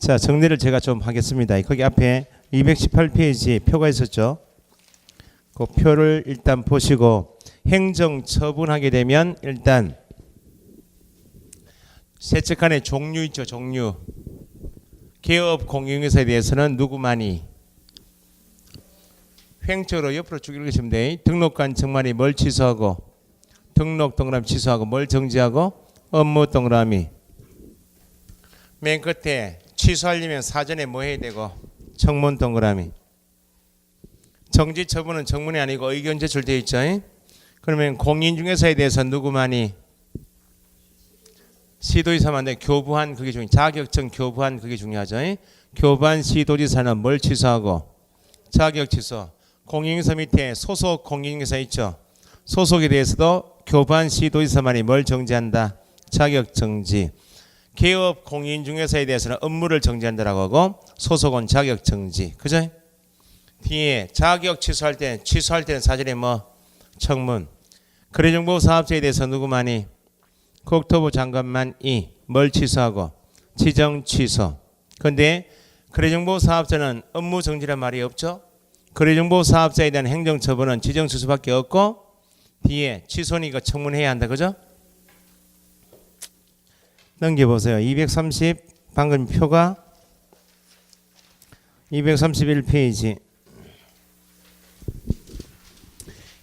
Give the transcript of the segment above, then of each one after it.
자, 정리를 제가 좀 하겠습니다. 거기 앞에 218페이지 표가 있었죠. 그 표를 일단 보시고 행정 처분하게 되면 일단 세척간의 종류 있죠. 종류. 개업 공인중개사에 대해서는 누구만이 횡적으로 옆으로 쭉 읽으시면 돼. 등록관 정만이 뭘 취소하고 등록 동그라미 취소하고 뭘 정지하고 업무 동그라미 맨 끝에 취소하려면 사전에 뭐 해야 되고 청문 동그라미 정지 처분은 정문이 아니고 의견 제출되어 있죠. 그러면 공인중개사에 대해서 누구만이 시도지사만데 교부한 그게 중요. 자격증 교부한 그게 중요하죠. 교부한 시도지사는 뭘 취소하고 자격 취소. 공인중개사 밑에 소속 공인중개사 있죠. 소속에 대해서도 교부한 시도지사만이 뭘 정지한다. 자격 정지. 개업 공인중개사에 대해서는 업무를 정지한다라고 하고 소속은 자격 정지. 그죠? 뒤에 자격 취소할 때는 사전에 뭐 청문. 거래정보 사업자에 대해서 누구만이 국토부 장관만이 뭘 취소하고 지정 취소. 그런데 거래정보 사업자는 업무 정지란 말이 없죠. 거래정보 사업자에 대한 행정처분은 지정 취소밖에 없고 뒤에 취소니까 청문해야 한다. 그죠? 넘겨보세요. 230 방금 표가 231페이지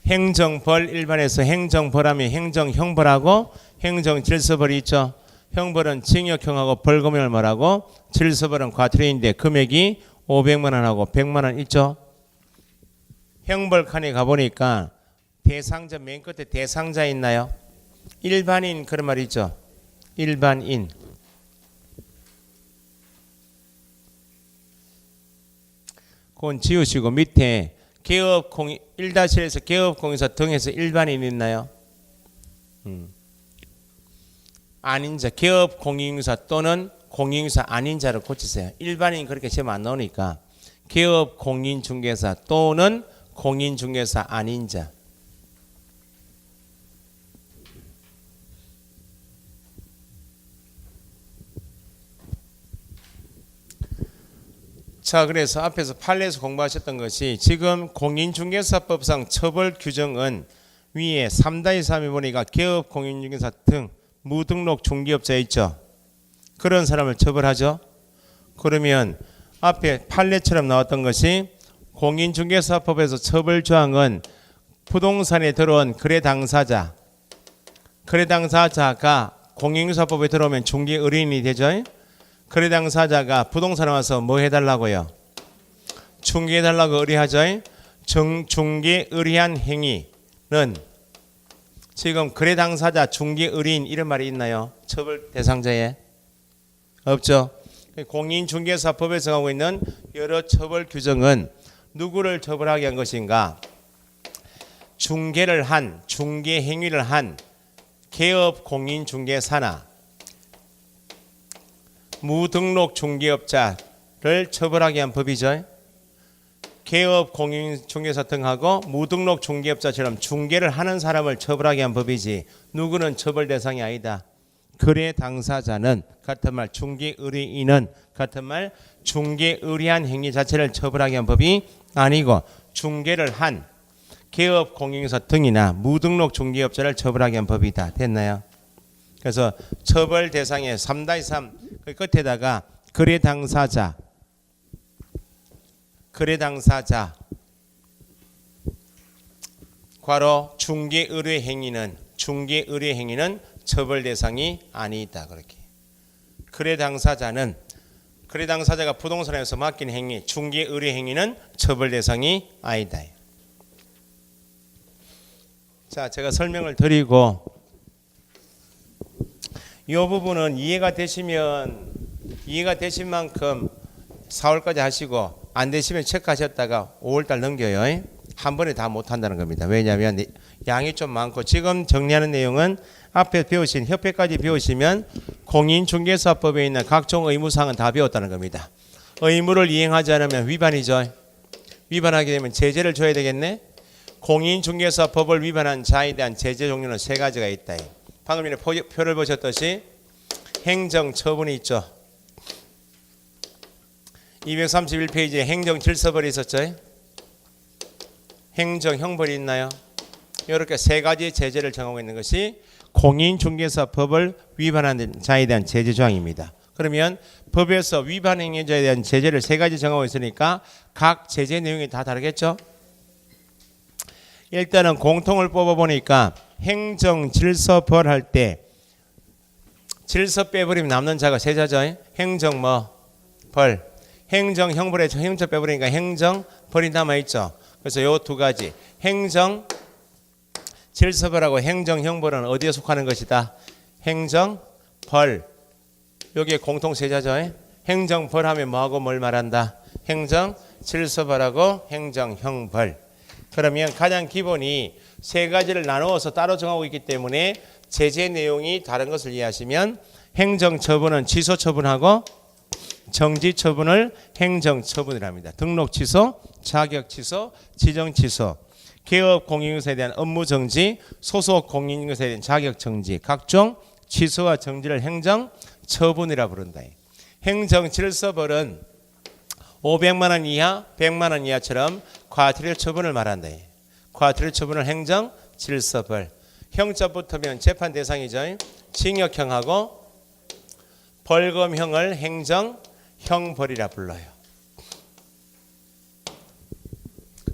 행정벌 일반에서 행정벌하면 행정형벌하고 행정질서벌이 있죠. 형벌은 징역형하고 벌금형을 말하고 질서벌은 과태료인데 금액이 500만 원하고 100만 원 있죠. 형벌 칸에 가보니까 대상자 맨 끝에 대상자 있나요? 일반인 그런 말 있죠. 일반인. 그건 지우시고 밑에 개업 공인 1-1에서 개업 공인사 등에서 일반인 있나요? 아닌 자 개업 공인사 또는 공인사 아닌 자를 고치세요. 일반인 그렇게 시험 안 나오니까 개업 공인중개사 또는 공인중개사 아닌 자. 자, 그래서 앞에서 판례에서 공부하셨던 것이 지금 공인중개사법상 처벌 규정은 위에 3-3에 보니까 개업 공인중개사 등 무등록 중개업자 있죠. 그런 사람을 처벌하죠. 그러면 앞에 판례처럼 나왔던 것이 공인중개사법에서 처벌 조항은 부동산에 들어온 거래 당사자가 공인중개사법에 들어오면 중개 의뢰인이 되죠. 거래 당사자가 부동산에 와서 뭐 해달라고요? 중개해달라고 의뢰하죠. 중개 의뢰한 행위는 지금 거래 당사자 중개 의뢰인 이런 말이 있나요? 처벌 대상자에? 없죠. 공인중개사법에서 하고 있는 여러 처벌 규정은 누구를 처벌하게 한 것인가? 중개를 한, 중개 행위를 한 개업 공인중개사나 무등록 중개업자를 처벌하게 한 법이죠. 개업 공인중개사 등하고 무등록 중개업자처럼 중개를 하는 사람을 처벌하게 한 법이지 누구는 처벌 대상이 아니다. 거래 당사자는 같은 말 중개 의뢰인은 같은 말 중개 의뢰한 행위 자체를 처벌하게 한 법이 아니고 중개를 한 개업 공인중개사 등이나 무등록 중개업자를 처벌하게 한 법이다. 됐나요? 그래서 처벌 대상의 3-3 그 끝에다가 거래 당사자 괄호 중개 의뢰 행위는 처벌 대상이 아니다. 그렇게 거래 당사자가 부동산에서 맡긴 행위 중개 의뢰 행위는 처벌 대상이 아니다. 자, 제가 설명을 드리고 이 부분은 이해가 되신 만큼 4월까지 하시고 안 되시면 체크하셨다가 5월달 넘겨요. 한 번에 다 못한다는 겁니다. 왜냐하면 양이 좀 많고 지금 정리하는 내용은 앞에 배우신 협회까지 배우시면 공인중개사법에 있는 각종 의무사항은 다 배웠다는 겁니다. 의무를 이행하지 않으면 위반이죠. 위반하게 되면 제재를 줘야 되겠네. 공인중개사법을 위반한 자에 대한 제재 종류는 3가지가 있다. 방금 전에 표를 보셨듯이 행정처분이 있죠. 231페이지에 행정질서벌이 있었죠. 행정형벌이 있나요? 이렇게 세 가지 제재를 정하고 있는 것이 공인중개사법을 위반하는 자에 대한 제재 조항입니다. 그러면 법에서 위반 행위자에 대한 제재를 세 가지 정하고 있으니까 각 제재 내용이 다 다르겠죠? 일단은 공통을 뽑아보니까 행정질서벌 할 때 질서 빼버리면 남는 자가 세자죠. 행정 벌. 행정형벌에서 행정 빼버리니까 행정벌이 남아있죠. 그래서 요 두 가지 행정질서벌하고 행정형벌은 어디에 속하는 것이다? 행정벌. 여기에 공통 세자죠. 행정벌 하면 뭐하고 뭘 말한다? 행정질서벌하고 행정형벌. 그러면 가장 기본이 세 가지를 나누어서 따로 정하고 있기 때문에 제재 내용이 다른 것을 이해하시면 행정처분은 취소처분하고 정지처분을 행정처분이라 합니다. 등록취소, 자격취소, 지정취소, 개업공인인사에 대한 업무정지, 소속공인인사에 대한 자격정지, 각종 취소와 정지를 행정처분이라 부른다. 행정질서벌은 500만 원 이하, 100만 원 이하처럼 과태료 처분을 말한다. 과태료 처분을 행정질서벌. 형자 붙으면 재판 대상이죠. 징역형하고 벌금형을 행정형벌이라 불러요.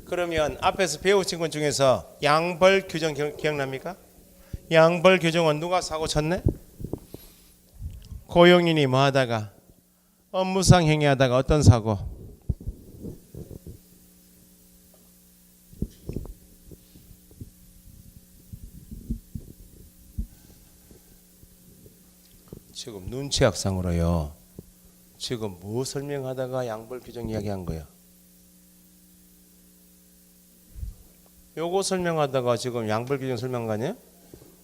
그러면 앞에서 배우신 것 중에서 양벌 규정 기억납니까? 양벌 규정은 누가 사고 쳤네? 고용인이 뭐 하다가 업무상 행위하다가 어떤 사고? 지금 눈치학상으로요. 지금 뭐 설명하다가 양벌 규정 이야기한 거예요? 요거 설명하다가 지금 양벌 규정 설명한 거 아니에요?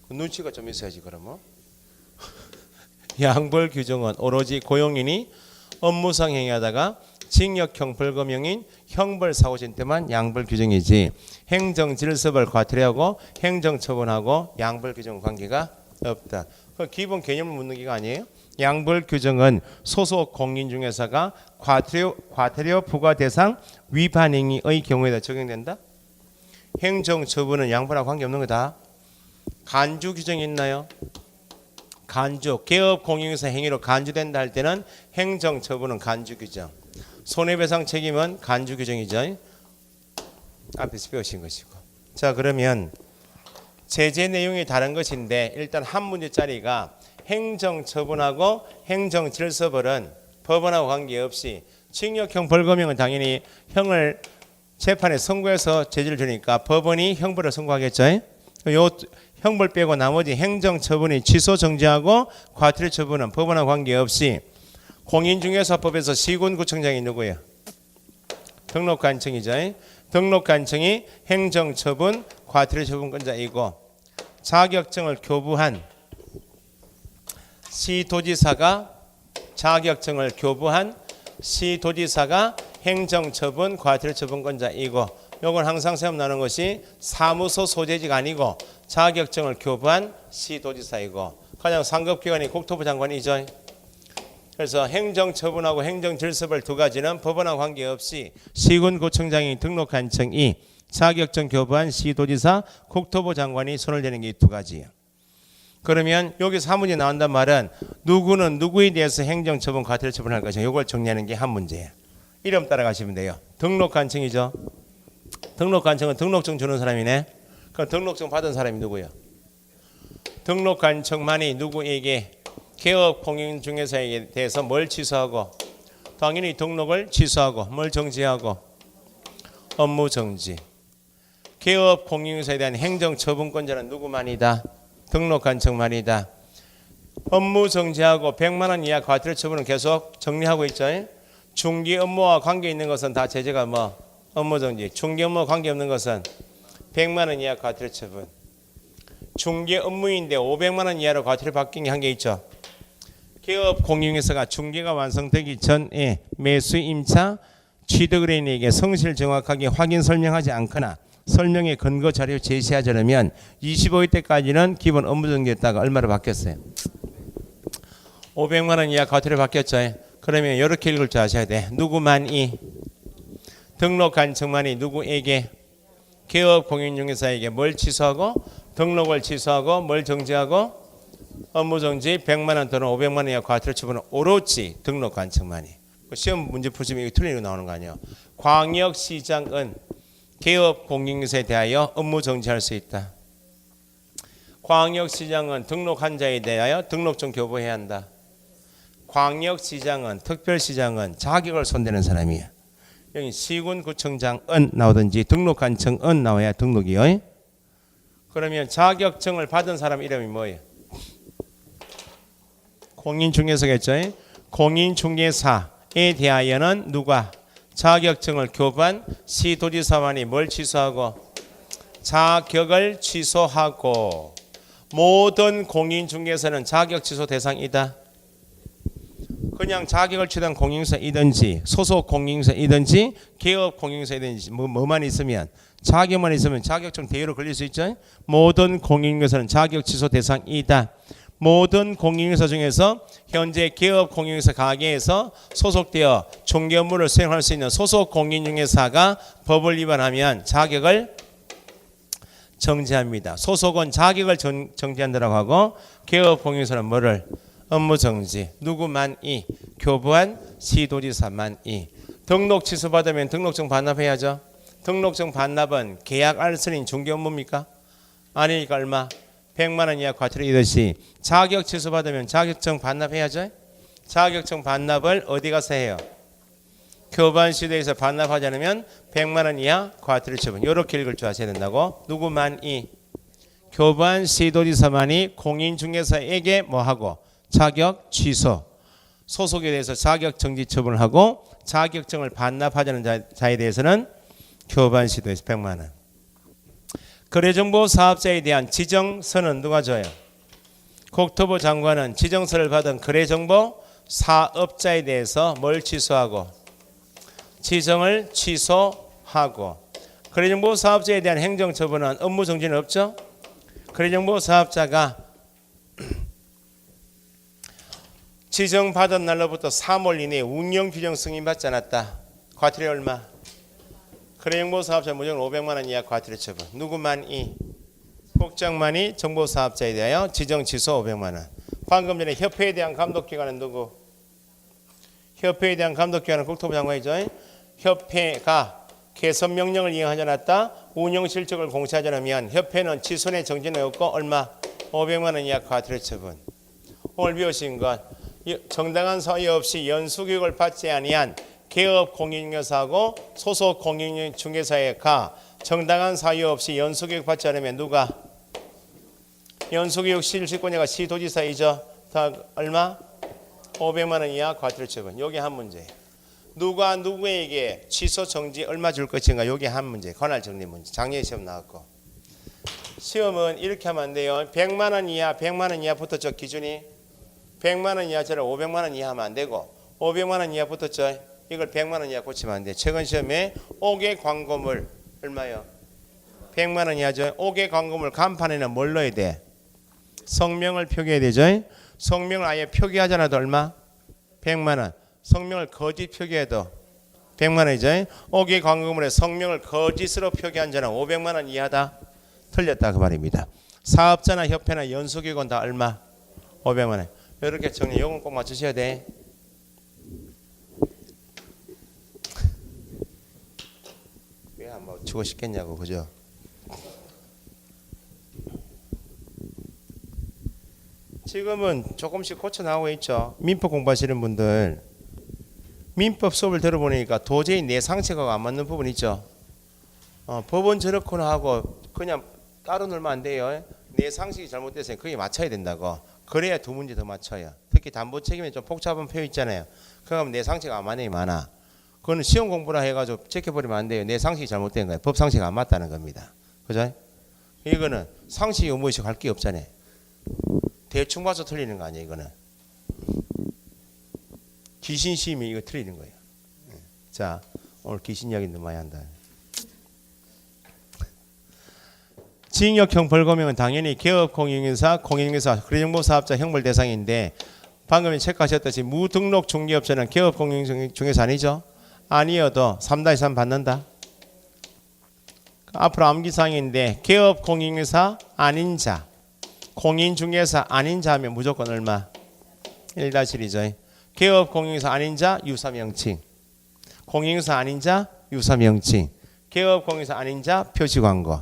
그 눈치가 좀 있어야지 그러면. 양벌 규정은 오로지 고용인이 업무상 행위하다가 징역형 벌금형인 형벌 사고진 때만 양벌 규정이지 행정질서벌 과태료하고 행정처분하고 양벌 규정 관계가 없다. 그 기본 개념을 묻는 게 아니에요. 양벌 규정은 소속 공인중개사가 과태료 부과 대상 위반 행위의 경우에다 적용된다. 행정처분은 양벌하고 관계없는 거다. 간주 규정이 있나요? 간주, 개업 공인중개사 행위로 간주된다 할 때는 행정처분은 간주 규정. 손해배상 책임은 간주 규정이죠. 앞에서 배우신 것이고. 자, 그러면 제재 내용이 다른 것인데 일단 한 문제짜리가 행정처분하고 행정질서벌은 법원하고 관계없이 징역형 벌금형은 당연히 형을 재판에 선고해서 제재를 주니까 법원이 형벌을 선고하겠죠. 요 형벌 빼고 나머지 행정처분이 취소 정지하고 과태료 처분은 법원하고 관계없이 공인중개사법에서 시군구청장이 누구예요? 등록관청이죠. 등록관청이 행정처분 과태료 처분권자이고 자격증을 교부한 시도지사가 행정처분 과태료 처분권자이고 요건 항상 생각나는 것이 사무소 소재지가 아니고 자격증을 교부한 시도지사이고 가장 상급기관이 국토부 장관이죠. 그래서 행정처분하고 행정질서벌 두 가지는 법원과 관계없이 시군구청장이 등록관청이 자격증 교부한 시도지사 국토부 장관이 손을 대는 게 이 두 가지예요. 그러면 여기서 한 문제 나온단 말은 누구는 누구에 대해서 행정처분 과태료 처분할 것인가 이걸 정리하는 게 한 문제예요. 이름 따라가시면 돼요. 등록관청이죠. 등록관청은 등록증 주는 사람이네. 그럼 등록증 받은 사람이 누구예요? 등록관청만이 누구에게 개업 공인중개사에 대해서 뭘 취소하고 당연히 등록을 취소하고 뭘 정지하고 업무 정지. 개업 공인중개사에 대한 행정처분권자는 누구만이다? 등록관청만이다. 업무 정지하고 100만 원 이하 과태료 처분은 계속 정리하고 있죠. 중개 업무와 관계 있는 것은 다 제재가 뭐 업무 정지. 중개 업무와 관계 없는 것은 100만 원 이하 과태료 처분. 중개 업무인데 500만 원 이하로 과태료 받긴 한 게 있죠. 개업 공인중개사가 중개가 완성되기 전에 매수 임차 취득의뢰인에게 성실 정확하게 확인 설명하지 않거나 설명의 근거 자료 제시하지 않으면 25일 때까지는 기본 업무 정지했다가 얼마를 받겠어요? 500만 원 이하 과태료 받겠죠. 그러면 이렇게 읽을 줄 아셔야 돼. 누구만이 등록한 층만이 누구에게 개업 공인중개사에게 뭘 취소하고 등록을 취소하고 뭘 정지하고 업무 정지 100만 원 또는 500만 원 이하 과태료 처분은 오로지 등록한 층만이. 시험 문제 풀시면 이거 틀린 거 나오는 거 아니에요. 광역시장은 개업 공인중개사에 대하여 업무 정지할 수 있다. 광역시장은 등록한 자에 대하여 등록증 교부해야 한다. 광역시장은 특별시장은 자격을 손대는 사람이야. 여기 시군구청장은 나오든지 등록한 층은 나와야 등록이요. 그러면 자격증을 받은 사람 이름이 뭐예요? 공인중개사겠죠. 공인중개사에 대하여는 누가 자격증을 교부한 시도지사만이 뭘 취소하고 자격을 취소하고 모든 공인중개사는 자격 취소 대상이다. 그냥 자격을 취소한 공인중개사이든지 소속 공인중개사이든지 개업 공인중개사이든지 뭐만 있으면 자격만 있으면 자격증 대여로 걸릴 수 있죠. 모든 공인중개사는 자격 취소 대상이다. 모든 공인중개사 중에서 현재 개업 공인중개사 가계에서 소속되어 중개 업무를 수행할 수 있는 소속 공인중개사가 법을 위반하면 자격을 정지합니다. 소속은 자격을 정지한다고 하고 개업 공인중개사는 뭐를? 업무 정지. 누구만이? 교부한 시도지사만이. 등록 취소받으면 등록증 반납해야죠. 등록증 반납은 계약 알선인 중개 업무입니까? 아니니까 얼마? 100만 원 이하 과태료 이듯이 자격 취소받으면 자격증 반납해야죠. 자격증 반납을 어디 가서 해요? 교부한 시도에서 반납하지 않으면 100만 원 이하 과태료 처분. 이렇게 읽을 줄 아셔야 된다고. 누구만이? 교부한 시도지사만이 공인중개사에게 뭐하고? 자격 취소. 소속에 대해서 자격 정지 처분을 하고 자격증을 반납하자는 자에 대해서는 교부한 시도에서 100만 원. 거래정보 사업자에 대한 지정서는 누가 줘요? 국토부 장관은 지정서를 받은 거래정보 사업자에 대해서 뭘 취소하고? 지정을 취소하고. 거래정보 사업자에 대한 행정처분은 업무 정지는 없죠? 거래정보 사업자가 지정받은 날로부터 3월 이내에 운영규정 승인받지 않았다. 과태료 얼마? 거래정보 사업자 무조건 500만 원 이하 과태료 처분. 누구만이? 국장만이 정보 사업자에 대하여 지정 취소 500만 원. 방금 전에 협회에 대한 감독기관은 누구? 협회에 대한 감독기관은 국토부 장관이죠. 협회가 개선 명령을 이행하지 않았다. 운영 실적을 공시하지 않으면 협회는 취소내 정지는 없고 얼마? 500만 원 이하 과태료 처분. 오늘 배우신 것 정당한 사유 없이 연수교육을 받지 아니한 개업 공인중개사하고 소속 공인중개사에 가 정당한 사유 없이 연수교육 받지 않으면 누가? 연수교육 실시권자가 시도지사이죠. 다 얼마? 500만 원 이하 과태료 처분. 요게 한 문제. 누가 누구에게 취소 정지 얼마 줄 것인가? 요게 한 문제. 관할 정리 문제. 작년 시험 나왔고. 시험은 이렇게 하면 안 돼요. 100만 원 이하, 100만 원 이하부터 저 기준이 100만 원 이하처럼 500만 원 이하 하면 안 되고 500만 원 이하부터 저 이걸 100만 원 이하 고치면 안 돼. 최근 시험에 5개 광고물 얼마요? 100만 원 이하죠. 5개 광고물 간판에는 뭘 넣어야 돼? 성명을 표기해야 되죠. 성명을 아예 표기하지 않아도 얼마? 100만 원. 성명을 거짓 표기해도 100만 원이죠. 5개 광고물에 성명을 거짓으로 표기한 자는 500만 원 이하다. 틀렸다 그 말입니다. 사업자나 협회나 연수기관 다 얼마? 500만 원. 이렇게 정리. 요건 꼭 맞추셔야 돼. 왜 안 맞추고 싶겠냐고, 그죠? 지금은 조금씩 고쳐 나오고 있죠. 민법 공부하시는 분들 민법 수업을 들어보니까 도저히 내 상식하고 안 맞는 부분 있죠. 법은 저렇구나 하고 그냥 따로 놀면 안 돼요. 내 상식이 잘못됐으니 그게 맞춰야 된다고. 그래야 두 문제 더 맞춰요. 특히 담보 책임에 좀 복잡한 표현 있잖아요. 그러면 내 상식 안 맞는 게 많아. 그거는 시험 공부라 해가지고 체크버리면 안 돼요. 내 상식이 잘못된 거예요. 법 상식이 안 맞다는 겁니다. 그죠? 이거는 상식이 의무의식 할 게 없잖아요. 대충 봐서 틀리는 거 아니에요. 이거는 귀신 시임이 이거 틀리는 거예요. 자, 오늘 귀신 이야기 너무 많이 한다. 징역형 벌금형은 당연히 개업 공인중개사, 공인중개사, 거래정보 사업자 형벌 대상인데 방금 체크하셨듯이 무등록 중개업체는 개업공인중개사 아니죠? 아니어도 3다 이상 받는다. 앞으로 암기사항인데 개업공인중개사 아닌 자, 공인중개사 아닌 자 하면 무조건 얼마? 1-1이죠. 개업공인중개사 아닌 자 유사명칭, 공인중개사 아닌 자 유사명칭, 개업공인중개사 아닌 자 표시광고,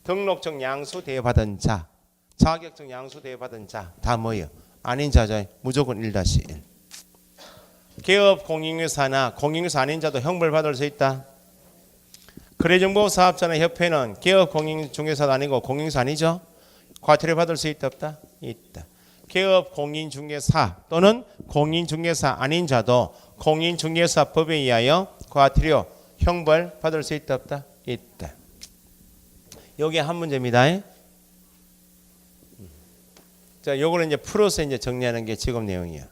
등록증 양수 대여받은 자, 자격증 양수 대여받은 자 다 뭐예요? 아닌 자죠. 무조건 1-1. 개업공인중개사나 공인중개사 아닌 자도 형벌받을 수 있다. 거래정보사업자나 협회는 개업공인중개사도 아니고 공인중개사 아니죠? 과태료 받을 수 있다 없다? 있다. 개업공인중개사 또는 공인중개사 아닌 자도 공인중개사법에 의하여 과태료 형벌 받을 수 있다 없다? 있다. 요게 한 문제입니다. 자, 요거를 이제 풀어서 이제 정리하는 게 지금 내용이야.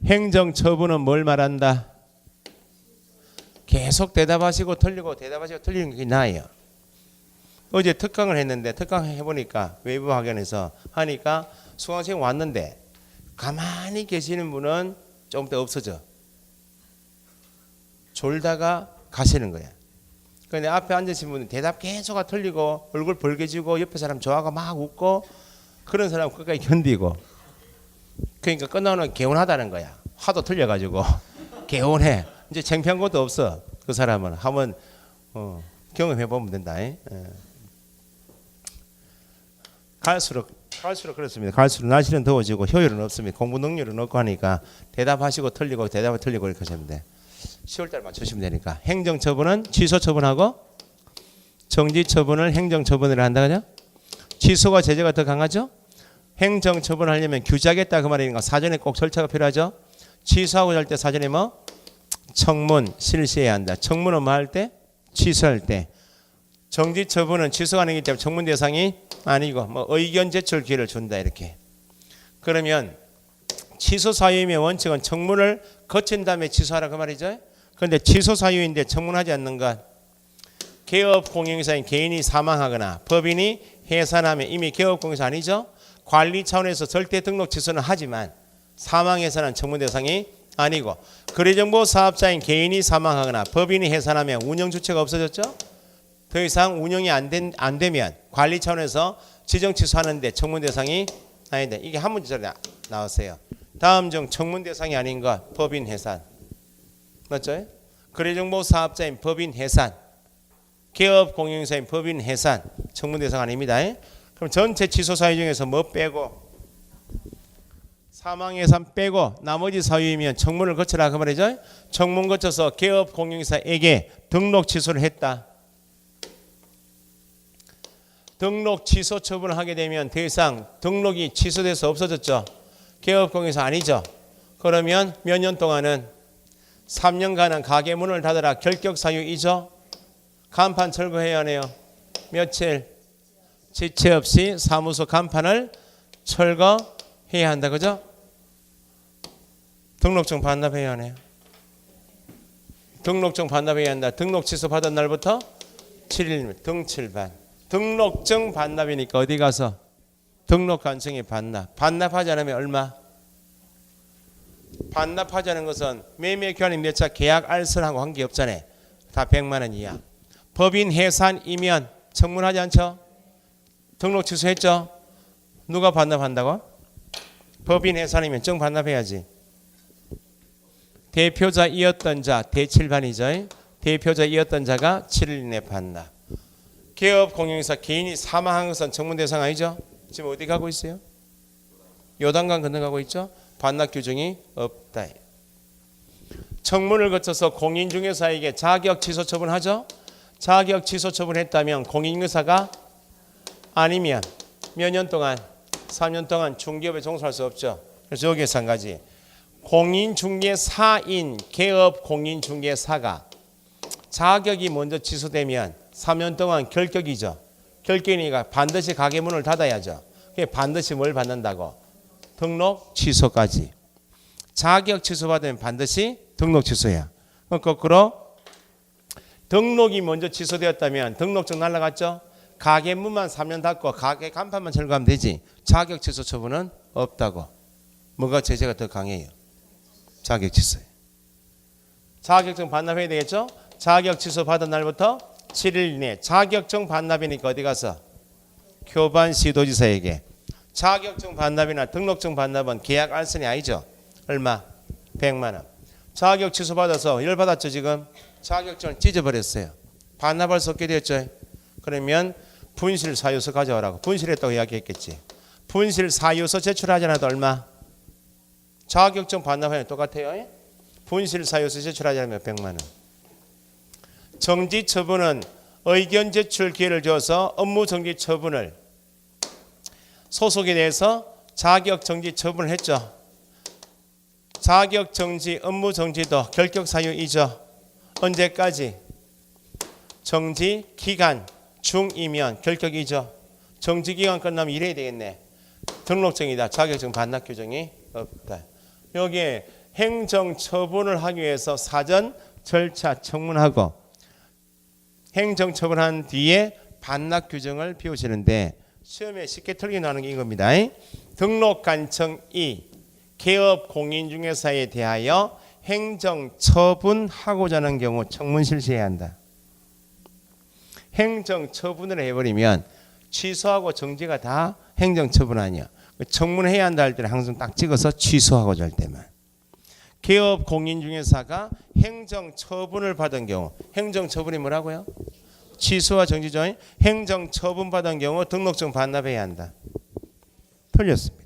행정처분은 뭘 말한다? 계속 대답하시고 틀리고 대답하시고 틀리는 게 나아요. 어제 특강을 했는데 특강 해보니까 외부 학연에서 하니까 수강생 왔는데 가만히 계시는 분은 조금 더 없어져. 졸다가 가시는 거야. 근데 앞에 앉으신 분은 대답 계속 틀리고 얼굴 벌개지고 옆에 사람 좋아하고 막 웃고 그런 사람 끝까지 견디고, 그러니까 끝나면 개운하다는 거야. 하도 틀려가지고 개운해. 이제 창피한 것도 없어. 그 사람은 한번 경험해 보면 된다. 갈수록 그렇습니다. 갈수록 날씨는 더워지고 효율은 없습니다. 공부 능률은 없고 하니까 대답하시고 틀리고 대답을 틀리고 이렇게 하시면 돼. 10월달 맞추시면 되니까. 행정처분은 취소처분하고 정지처분을 행정처분으로 한다 그죠? 취소가 제재가 더 강하죠? 행정처분을 하려면 규제하겠다 그 말이니까 사전에 꼭 절차가 필요하죠? 취소하고 할 때 사전에 뭐? 청문 실시해야 한다. 청문은 뭐 할 때? 취소할 때. 정지처분은 취소가 아니기 때문에 청문 대상이 아니고 뭐 의견 제출 기회를 준다 이렇게. 그러면 취소 사유이면 원칙은 청문을 거친 다음에 취소하라 그 말이죠. 그런데 취소 사유인데 청문하지 않는 것, 개업공인중개사인 개인이 사망하거나 법인이 해산하면 이미 개업공인중개사 아니죠. 관리 차원에서 절대 등록 취소는 하지만 사망해서는 청문 대상이 아니고, 거래정보 사업자인 개인이 사망하거나 법인이 해산하면 운영 주체가 없어졌죠. 더 이상 운영이 안 되면 관리 차원에서 지정 취소하는데 청문 대상이 아닌데, 이게 한 문제짜리 나왔어요. 다음 중 청문 대상이 아닌 것, 법인 해산. 맞죠? 거래정보 사업자인 법인 해산, 개업공인중개사인 법인 해산, 청문 대상 아닙니다. 그럼 전체 취소 사유 중에서 뭐 빼고? 사망 해산 빼고 나머지 사유이면 청문을 거쳐라 그 말이죠. 청문 거쳐서 개업공인중개사에게 등록 취소를 했다. 등록 취소 처분을 하게 되면 더 이상 등록이 취소돼서 없어졌죠. 개업공인중개사 아니죠. 그러면 몇 년 동안은 3년간은 가게 문을 닫아라 결격 사유이죠. 간판 철거해야 하네요. 며칠? 지체 없이 사무소 간판을 철거해야 한다. 그죠? 등록증 반납해야 하네요. 등록증 반납해야 한다. 등록 취소 받은 날부터 7일 등칠반. 등록증 반납이니까 어디 가서 등록관청에 반납하지 않으면 얼마? 반납하자는 것은 매매 교환이 몇 차 계약 알선하고 관계없잖아요. 다 100만 원 이하. 법인 해산이면 청문하지 않죠? 등록 취소했죠? 누가 반납한다고? 법인 해산이면 증 반납해야지. 대표자이었던 자 대칠반이죠. 대표자이었던 자가 7일 이내 반납. 개업공인중개사 개인이 사망한 것은 청문 대상 아니죠? 지금 어디 가고 있어요? 요단강 건너가고 있죠? 반납 규정이 없다. 청문을 거쳐서 공인중개사에게 자격 취소 처분하죠? 자격 취소 처분했다면 공인중개사가 아니면 몇 년 동안? 3년 동안 중개업에 종사할 수 없죠. 그래서 여기에서 한 가지. 공인중개사인 개업공인중개사가 자격이 먼저 취소되면 3년 동안 결격이죠. 결격이니까 반드시 가게 문을 닫아야죠. 반드시 뭘 받는다고? 등록 취소까지. 자격 취소받으면 반드시 등록 취소야. 거꾸로 등록이 먼저 취소되었다면 등록증 날라갔죠. 가게 문만 3년 닫고 가게 간판만 철거하면 되지. 자격 취소 처분은 없다고. 뭐가 제재가 더 강해요? 자격 취소예요. 자격증 반납해야 되겠죠? 자격 취소 받은 날부터 7일 이내 자격증 반납이니까 어디 가서? 교반 시도지사에게. 자격증 반납이나 등록증 반납은 계약 알선이 아니죠? 얼마? 100만 원. 자격 취소 받아서 열받았죠 지금? 자격증을 찢어버렸어요. 반납할 수 없게 되었죠. 그러면 분실 사유서 가져오라고. 분실했다고 이야기했겠지. 분실 사유서 제출하지 않아도 얼마? 자격증 반납하면 똑같아요. 분실 사유서 제출하지 않으면 100만 원. 정지 처분은 의견 제출 기회를 줘서 업무 정지 처분을 소속에 대해서 자격 정지 처분을 했죠. 자격 정지, 업무 정지도 결격 사유이죠. 언제까지? 정지 기간 중이면 결격이죠. 정지 기간 끝나면 이래야 되겠네. 등록증이다. 자격증 반납 규정이 없다. 여기에 행정 처분을 하기 위해서 사전 절차 청문하고 행정 처분한 뒤에 반납 규정을 비우시는데 시험에 쉽게 틀리게 나오는 게 이겁니다. 등록 간청 2 개업 공인중개사에 대하여 행정 처분하고자 하는 경우 청문 실시해야 한다. 행정 처분을 해버리면 취소하고 정지가 다 행정 처분 아니야. 청문해야 한다 할 때는 항상 딱 찍어서 취소하고자 할 때만. 개업 공인중개사가 행정 처분을 받은 경우, 행정 처분이 뭐라고요? 취소와 정지죠. 행정 처분 받은 경우 등록증 반납해야 한다. 틀렸습니다.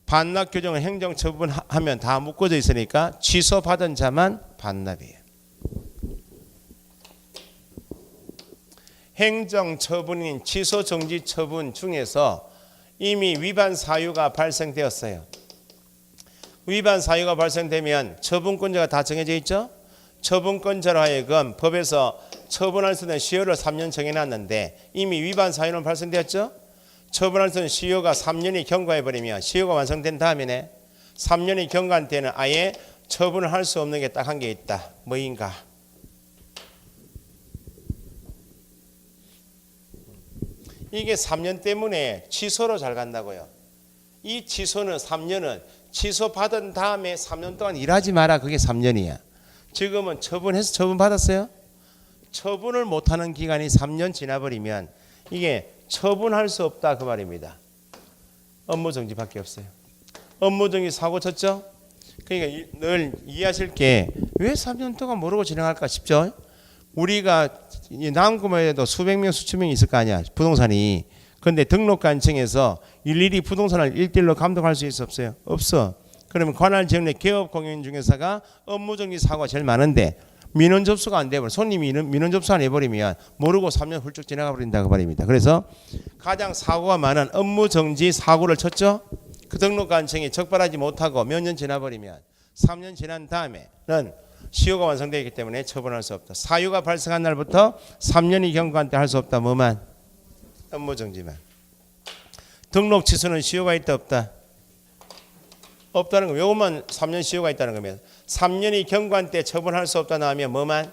반납 규정은 행정 처분하면 다 묶어져 있으니까 취소 받은 자만 반납이에요. 행정 처분인 취소 정지 처분 중에서 이미 위반 사유가 발생되었어요. 위반 사유가 발생되면 처분권자가 다 정해져 있죠. 처분권자로 하여금 법에서 처분할 수 있는 시효를 3년 정해놨는데 이미 위반 사유는 발생되었죠. 처분할 수 있는 시효가 3년이 경과해버리면 시효가 완성된 다음에 3년이 경과한 때는 아예 처분을 할 수 없는 게 딱 한 게 있다. 뭐인가? 이게 3년 때문에 취소로 잘 간다고요. 이 취소는 3년은 취소받은 다음에 3년 동안 일하지 마라. 그게 3년이야. 지금은 처분해서 처분받았어요. 처분을 못하는 기간이 3년 지나버리면 이게 처분할 수 없다 그 말입니다. 업무정지밖에 없어요. 업무정지 사고 쳤죠? 그러니까 늘 이해하실 게 왜 3년 동안 모르고 진행할까 싶죠? 우리가 남구마에도 수백 명 수천 명이 있을 거 아니야 부동산이. 그런데 등록관청에서 일일이 부동산을 1대1로 감독할 수 있어 없어요? 없어. 그러면 관할 지역 내 개업 공인중개사가 업무정지 사고가 제일 많은데 민원 접수가 안 돼버려. 손님이 민원 접수 안 해버리면 모르고 3년 훌쩍 지나가 버린다고 말입니다. 그래서 가장 사고가 많은 업무정지 사고를 쳤죠. 그 등록관청이 적발하지 못하고 몇 년 지나버리면 3년 지난 다음에는 시효가 완성되기 때문에 처분할 수 없다. 사유가 발생한 날부터 3년이 경과한 때 할 수 없다. 뭐만? 업무정지만. 등록 취소는 시효가 있다 없다? 없다는 거. 요것만 3년 시효가 있다는 겁니다. 3년이 경과한 때 처분할 수 없다 나오면 뭐만?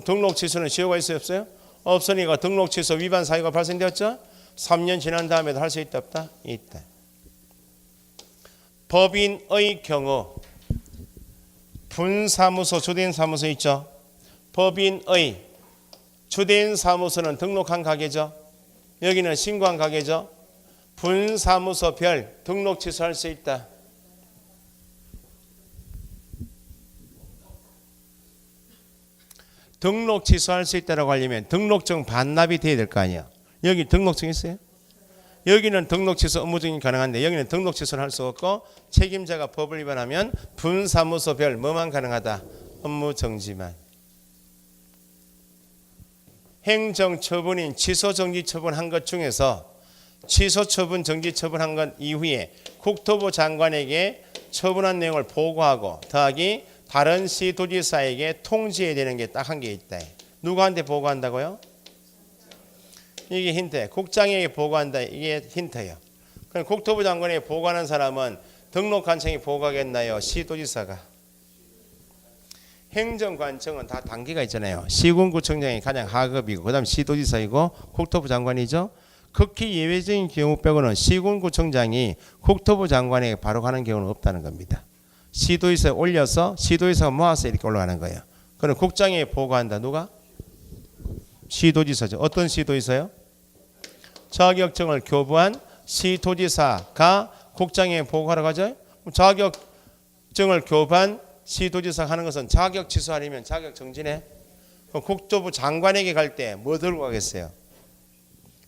등록 취소는 시효가 있어요 없어요? 없으니까 등록 취소 위반 사유가 발생되었죠? 3년 지난 다음에도 할 수 있다 없다? 있다. 법인의 경우 분사무소 주된 사무소 있죠? 법인의 주된 사무소는 등록한 가게죠? 여기는 신고한 가게죠? 분사무소별 등록 취소할 수 있다. 등록 취소할 수 있다고 하려면 등록증 반납이 돼야 될 거 아니야. 여기 등록증 있어요? 여기는 등록 취소 업무증이 가능한데 여기는 등록 취소를 할 수 없고 책임자가 법을 위반하면 분사무소별 뭐만 가능하다? 업무정지만. 행정처분인 취소정지처분한 것 중에서 취소처분 정지처분한 것 이후에 국토부 장관에게 처분한 내용을 보고하고 더하기 다른 시도지사에게 통지해야 되는 게 딱 한 게 있다. 누구한테 보고한다고요? 이게 힌트예요. 국장에게 보고한다. 이게 힌트예요. 그럼 국토부 장관에게 보고하는 사람은 등록관청이 보고하겠나요? 시도지사가. 행정관청은 다 단계가 있잖아요. 시군구청장이 가장 하급이고 그 다음 시도지사이고 국토부 장관이죠. 극히 예외적인 경우 빼고는 시군구청장이 국토부 장관에게 바로 가는 경우는 없다는 겁니다. 시도의사에 올려서 시도의사가 모아서 이렇게 올라가는 거예요. 그럼 국장에게 보고한다. 누가? 시도지사죠. 어떤 시도지사요? 자격증을 교부한 시도지사가 국장에게 보고하라고 하죠. 자격증을 교부한 시도지사가 하는 것은 자격 취소 아니면 자격 정지네. 그럼 국토부 장관에게 갈 때 뭐 들고 가겠어요?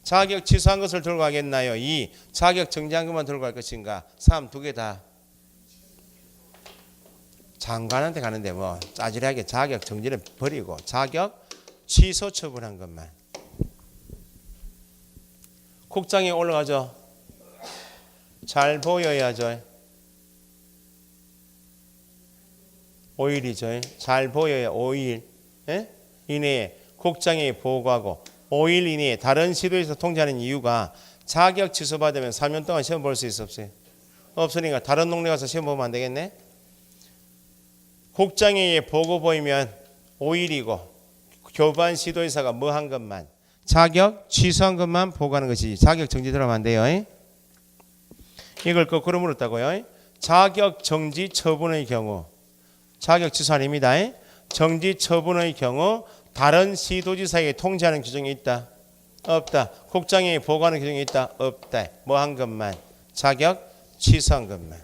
자격 취소한 것을 들고 가겠나요? 이 자격 정지한 것만 들고 갈 것인가? 3, 두 개 다. 장관한테 가는데 뭐 짜질하게 자격 정지는 버리고 자격 취소 처분한 것만. 국장에 올라가죠. 잘 보여야죠. 5일이죠. 잘 보여야 5일 이내에 국장에 보고하고 5일 이내에 다른 시도에서 통지하는 이유가 자격 취소받으면 3년 동안 시험 볼 수 있어 없어요? 없으니까 다른 동네 가서 시험 보면 안 되겠네. 국장에 보고 보이면 5일이고 교부한 시도의사가 뭐 한 것만 자격 취소한 것만 보고하는 것이 자격 정지 들어가면 안 돼요. 이걸 거꾸로 물었다고요. 자격 정지 처분의 경우 자격 취소 아닙니다. 정지 처분의 경우 다른 시도지사에게 통지하는 규정이 있다? 없다. 국장에게 보고하는 규정이 있다? 없다. 뭐 한 것만 자격 취소한 것만.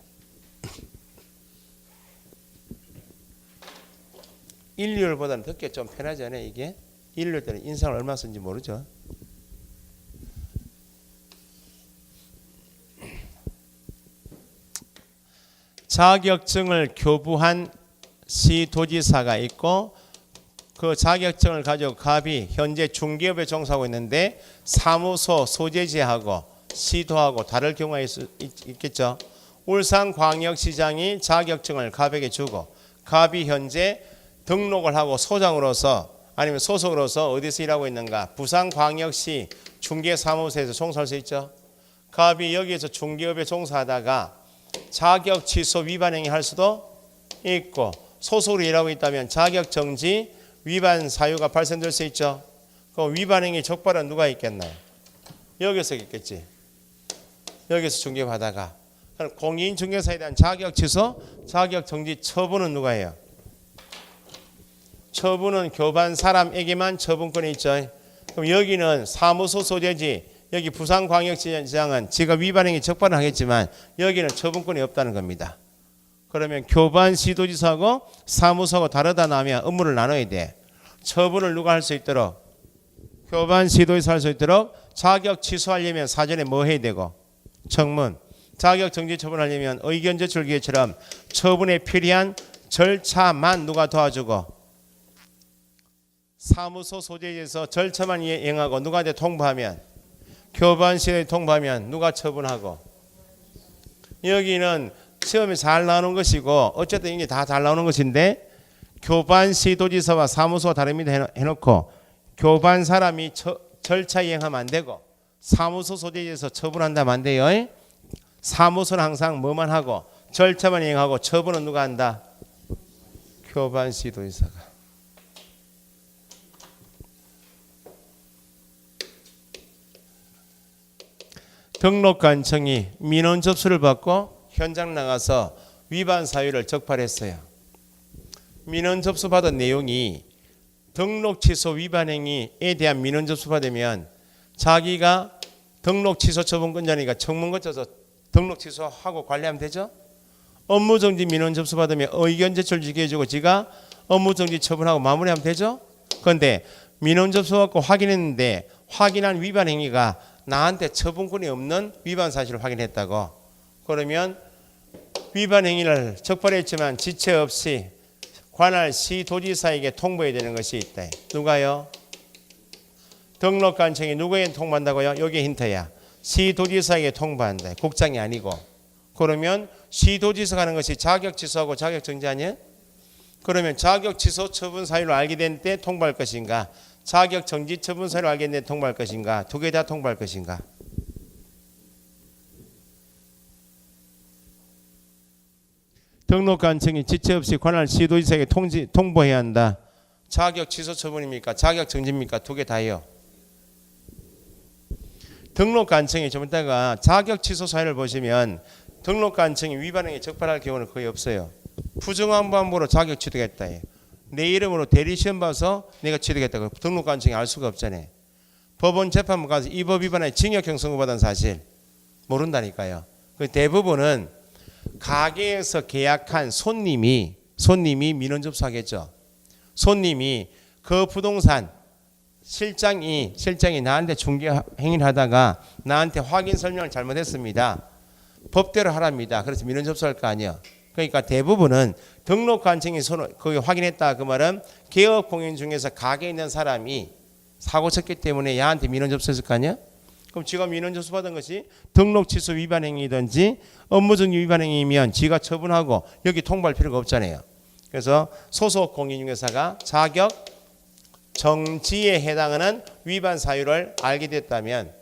인류율보다는 듣기 좀 편하지 않아요? 이게 인류율 때는 인상을 얼마 쓴지 모르죠. 자격증을 교부한 시도지사가 있고 그 자격증을 가지고 갑이 현재 중개업에 종사하고 있는데 사무소 소재지하고 시도하고 다를 경우가 있겠죠. 울산광역시장이 자격증을 갑에게 주고 갑이 현재 등록을 하고 소장으로서 아니면 소속으로서 어디서 일하고 있는가? 부산광역시 중개사무소에서 종사할 수 있죠. 갑이 여기에서 중개업에 종사하다가 자격 취소 위반 행위 할 수도 있고 소속으로 일하고 있다면 자격 정지 위반 사유가 발생될 수 있죠. 그럼 위반 행위 적발은 누가 있겠나요? 여기서 있겠지. 여기서 중개하다가 공인 중개사에 대한 자격 취소, 자격 정지 처분은 누가 해요? 처분은 교부한 사람에게만 처분권이 있죠. 그럼 여기는 사무소 소재지, 여기 부산광역시장은 지가 위반 행위 적발은 하겠지만 여기는 처분권이 없다는 겁니다. 그러면 교부한 시도지사하고 사무소하고 다르다 나면 업무를 나눠야 돼. 처분을 누가 할 수 있도록? 교부한 시도지사 할 수 있도록 자격 취소하려면 사전에 뭐 해야 되고? 청문. 자격 정지 처분하려면 의견 제출 기회처럼 처분에 필요한 절차만 누가 도와주고? 사무소 소재지에서 절차만 이행하고 누구한테 통보하면? 교부한 시도에 통보하면 누가 처분하고? 여기는 시험이 잘 나오는 것이고 어쨌든 이게 다 잘 나오는 것인데 교부한 시도지사와 사무소가 다릅니다 해놓고 교부한 사람이 절차 이행하면 안 되고 사무소 소재지에서 처분한다면 안 돼요. 사무소는 항상 뭐만 하고 절차만 이행하고 처분은 누가 한다? 교부한 시도지사가. 등록관청이 민원 접수를 받고 현장 나가서 위반 사유를 적발했어요. 민원 접수 받은 내용이 등록 취소 위반 행위에 대한 민원 접수 받으면 자기가 등록 취소 처분권자니까 청문 거쳐서 등록 취소하고 관리하면 되죠. 업무정지 민원 접수 받으면 의견 제출 주기해주고 지가 업무정지 처분하고 마무리하면 되죠. 그런데 민원 접수 받고 확인했는데 확인한 위반 행위가 나한테 처분권이 없는 위반 사실을 확인했다고. 그러면 위반 행위를 적발했지만 지체 없이 관할 시도지사에게 통보해야 되는 것이 있다. 누가요? 등록관청이 누구에게 통보한다고요? 여기 힌트야. 시도지사에게 통보한다. 국장이 아니고. 그러면 시도지사가 하는 것이 자격 취소하고 자격 정지 아니에요? 그러면 자격 취소 처분 사유를 알게 된 때 통보할 것인가? 자격 정지 처분 사유를 알게 된 때 통보할 것인가? 두 개 다 통보할 것인가? 등록관청이 지체 없이 관할 시도지사에게 통보해야 한다. 자격 취소 처분입니까? 자격 정지입니까? 두 개 다예요. 등록 간청이 좀 이따가 자격 취소 사유를 보시면 등록 간청이 위반 행위에 적발할 경우는 거의 없어요. 부정함부로 자격 취득했다. 내 이름으로 대리 시험 봐서 내가 취득했다고 등록 간청이 알 수가 없잖아요. 법원 재판부 가서 이 법 위반에 징역형 선고받은 사실 모른다니까요. 대부분은 가게에서 계약한 손님이 민원 접수하겠죠. 손님이 그 부동산 실장이 나한테 중개 행위를 하다가 나한테 확인 설명을 잘못했습니다. 법대로 하랍니다. 그래서 민원 접수할 거 아니야. 그러니까 대부분은 등록 관청이 거기 확인했다. 그 말은 개업 공인 중에서 가게에 있는 사람이 사고 쳤기 때문에 야한테 민원 접수했을 거 아니야? 그럼 지가 민원 접수받은 것이 등록 취소 위반 행위든지 업무정지 위반 행위면 지가 처분하고 여기 통보할 필요가 없잖아요. 그래서 소속 공인중개사가 자격 정지에 해당하는 위반 사유를 알게 됐다면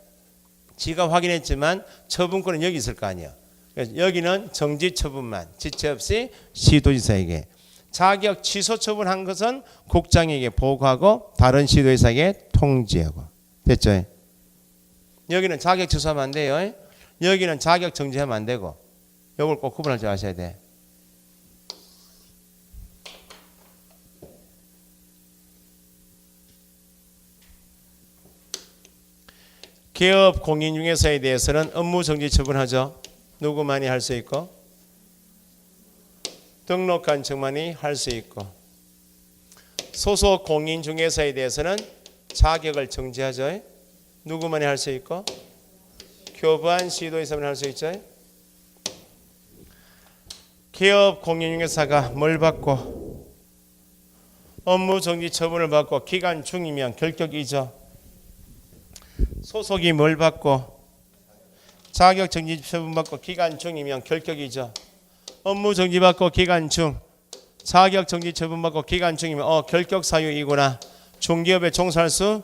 지가 확인했지만 처분권은 여기 있을 거 아니야. 그래서 여기는 정지 처분만 지체 없이 시도지사에게, 자격 취소 처분한 것은 국장에게 보고하고 다른 시도지사에게 통지하고. 됐죠? 여기는 자격 취소하면 안 돼요. 여기는 자격 정지하면 안 되고. 이걸 꼭 구분할 줄 아셔야 돼. 개업 공인중개사에 대해서는 업무정지 처분하죠. 누구만이 할 수 있고 등록 관청만이 할 수 있고, 소속 공인중개사에 대해서는 자격을 정지하죠. 누구만이 할 수 있고 교부한 시도지사만 할 수 있죠. 개업 공인중개사가 뭘 받고 업무정지 처분을 받고 기간 중이면 결격이죠. 소속이 뭘 받고 자격정지 처분받고 기간 중이면 결격이죠. 업무정지 받고 기간 중, 자격정지 처분받고 기간 중이면 결격 사유이구나. 중개업에 종사할 수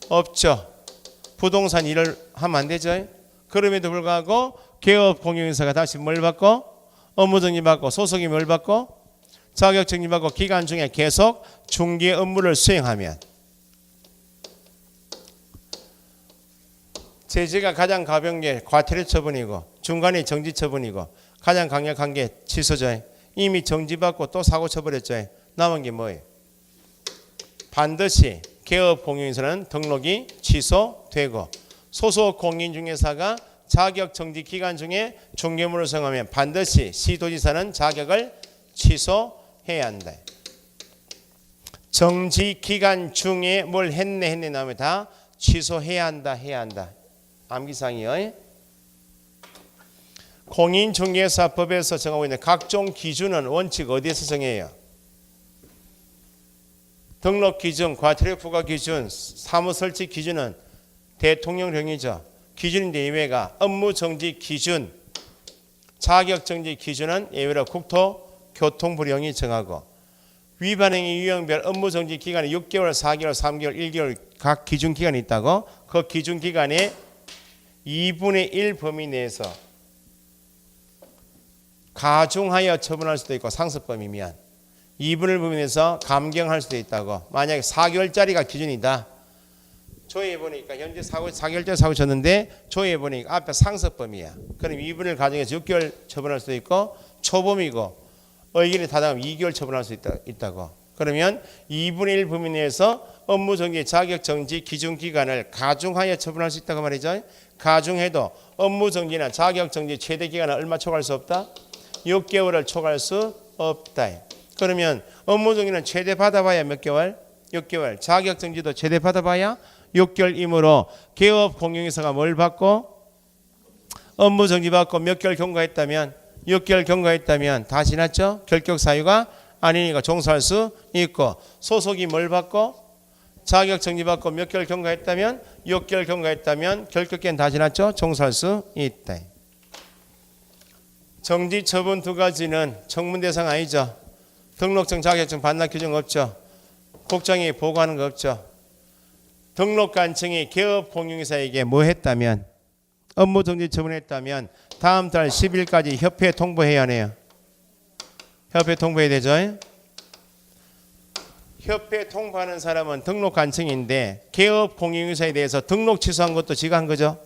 없죠. 부동산 일을 하면 안 되죠. 그럼에도 불구하고 개업 공인중개사가 다시 뭘 받고 업무정지 받고 소속이 뭘 받고 자격정지 받고 기간 중에 계속 중개 업무를 수행하면, 제재가 가장 가벼운 게 과태료 처분이고 중간에 정지 처분이고 가장 강력한 게 취소죠. 이미 정지받고 또 사고 쳐버렸죠. 남은 게 뭐예요? 반드시 개업 공인중개사는 등록이 취소되고 소속 공인중개사가 자격 정지 기간 중에 중개물을 수행하면 반드시 시도지사는 자격을 취소해야 한다. 정지 기간 중에 뭘 했네 나오면 다 취소해야 한다. 해야 한다. 암기사항이요. 공인중개사법에서 정하고 있는 각종 기준은 원칙 어디에서 정해요? 등록 기준, 과태료 부과 기준, 사무 설치 기준은 대통령령이죠. 기준인데 예외가 업무정지 기준, 자격정지 기준은 예외로 국토교통부령이 정하고, 위반행위 유형별 업무정지 기간이 6개월, 4개월, 3개월, 1개월 각 기준 기간이 있다고. 그 기준 기간에 2분의 1 범위 내에서 가중하여 처분할 수도 있고, 상습범위면 2분의 1 범위 내에서 감경할 수도 있다고. 만약에 4개월짜리가 기준이다. 조회해 보니까 현재 4개월짜리 사고 쳤는데 조회해 보니까 앞에 상습범위야. 그럼 2분의 1 가중해서 6개월 처분할 수도 있고, 초범이고 의견이 다당하면 2개월 처분할 수 있다고. 그러면 2분의 1 범위 내에서 업무정지 자격정지 기준기간을 가중하여 처분할 수 있다고 말이죠. 가중해도 업무정지나 자격정지 최대기간은 얼마 초과할 수 없다? 6개월을 초과할 수 없다. 그러면 업무정지는 최대 받아봐야 몇 개월? 6개월. 자격정지도 최대 받아봐야 6개월이므로 개업 공인중개사가 뭘 받고 업무정지 받고 몇 개월 경과했다면 6개월 경과했다면 다 지났죠? 결격 사유가 아니니까 종사할 수 있고, 소속이 뭘 받고 자격정지 받고 몇 개월 경과했다면 6개월 경과했다면 결격기간 다 지났죠? 종사할 수 있다. 정지 처분 두 가지는 청문 대상 아니죠. 등록증 자격증 반납 규정 없죠. 국장이 보고하는 거 없죠. 등록 관청이 개업 공인중개사에게 뭐 했다면 업무정지 처분했다면 다음 달 10일까지 협회에 통보해야 하네요. 협회 통보해야 되죠. 협회 통보하는 사람은 등록 관청인데 개업 공인중개사에 대해서 등록 취소한 것도 지가 한 거죠.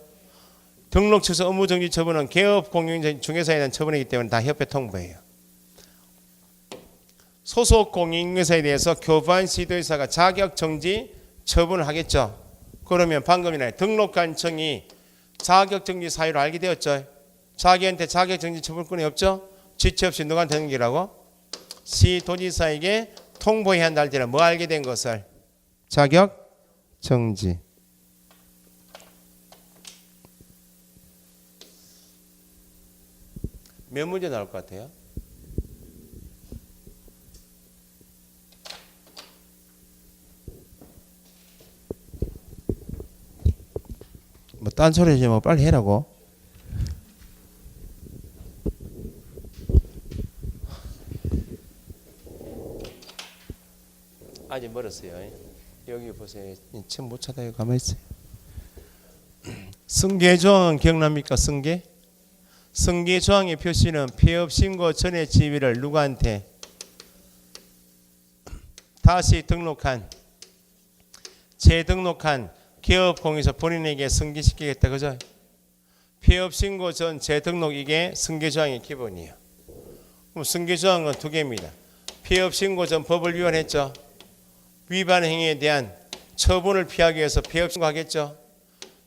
등록 취소 업무 정지 처분은 개업 공인중개사 중개사에 대한 처분이기 때문에 다 협회 통보예요. 소속 공인중개사에 대해서 교부한 시도의사가 자격 정지 처분을 하겠죠. 그러면 방금 전에 등록관청이 자격 정지 사유를 알게 되었죠. 자기한테 자격 정지 처분권이 없죠. 지체 없이 누구한테 넘기라고? 시도지사에게 통보해야 한다 할 때는 뭐 알게 된 것을? 자격 정지. 몇 문제 나올 것 같아요? 뭐 딴소리지 뭐 빨리 해라고. 아직 멀었어요. 여기 보세요. 참 못 찾아요. 가만히 있어요. 승계조항은 기억납니까? 승계조항의 표시는 폐업 신고 전의 지위를 누구한테? 다시 등록한 재등록한 개업공인사 본인에게 승계시키겠다. 그죠? 폐업 신고 전 재등록 이게 승계조항의 기본이에요. 그럼 승계조항은 두 개입니다. 폐업 신고 전 법을 위반했죠. 위반 행위에 대한 처분을 피하기 위해서 폐업 신고하겠죠.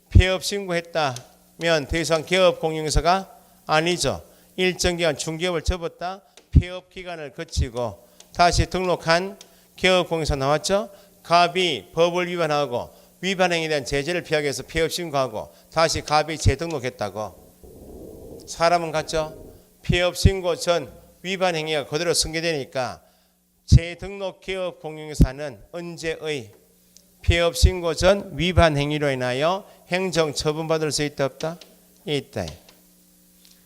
폐업 신고했다면 더 이상 개업 공인사가 아니죠. 일정 기간 중개업을 접었다. 폐업 기간을 거치고 다시 등록한 개업 공인사 나왔죠. 갑이 법을 위반하고 위반 행위에 대한 제재를 피하기 위해서 폐업 신고하고 다시 갑이 재등록했다고. 사람은 같죠. 폐업 신고 전 위반 행위가 그대로 승계되니까 재등록 개업 공인사는 언제의 폐업 신고 전 위반 행위로 인하여 행정 처분받을 수 있다 없다? 있다.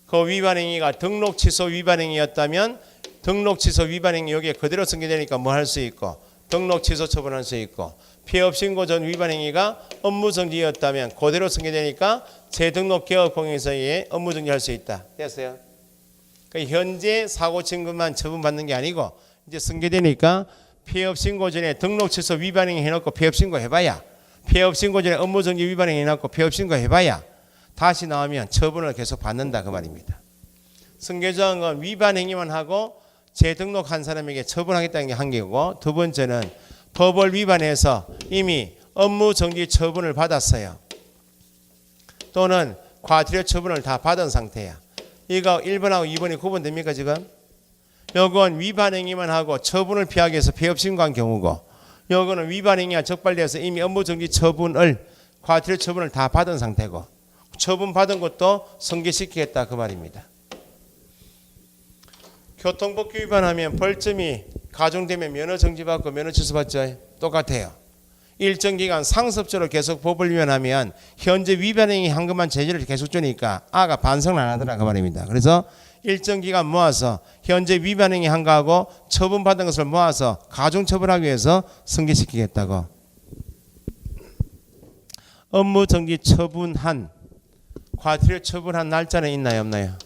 그 위반 행위가 등록 취소 위반 행위였다면 등록 취소 위반 행위 여기에 그대로 승계되니까 뭐 할 수 있고 등록 취소 처분할 수 있고 폐업 신고 전 위반 행위가 업무 정지였다면 그대로 승계되니까 재등록 개업 공인사에 업무 정지할 수 있다. 됐어요? 그러니까 현재 사고 친 것만 처분받는 게 아니고 이제 승계되니까 폐업 신고 전에 등록 취소 위반 행위 해놓고 폐업 신고 해봐야 폐업 신고 전에 업무 정지 위반 행위 해놓고 폐업 신고 해봐야 다시 나오면 처분을 계속 받는다 그 말입니다. 승계조항은 위반 행위만 하고 재등록한 사람에게 처분하겠다는 게 한 개고 두 번째는 법을 위반해서 이미 업무 정지 처분을 받았어요. 또는 과태료 처분을 다 받은 상태야. 이거 1번하고 2번이 구분됩니까 지금? 요건 위반 행위만 하고 처분을 피하기 위해서 폐업 신고한 경우고 요거는 위반 행위가 적발되어서 이미 업무 정지 처분을 과태료 처분을 다 받은 상태고 처분 받은 것도 승계시키겠다 그 말입니다. 교통법규 위반하면 벌점이 가중되면 면허 정지받고 면허 취소받죠. 똑같아요. 일정 기간 상습적으로 계속 법을 위반하면 현재 위반 행위 한 것만 제재를 계속 주니까 아가 반성을 안 하더라 그 말입니다. 그래서 일정 기간 모아서 현재 위반 행위 한 거하고 처분받은 것을 모아서 가중 처분하기 위해서 승계시키겠다고. 업무 정지 처분한 과태료 처분한 날짜는 있나요 없나요?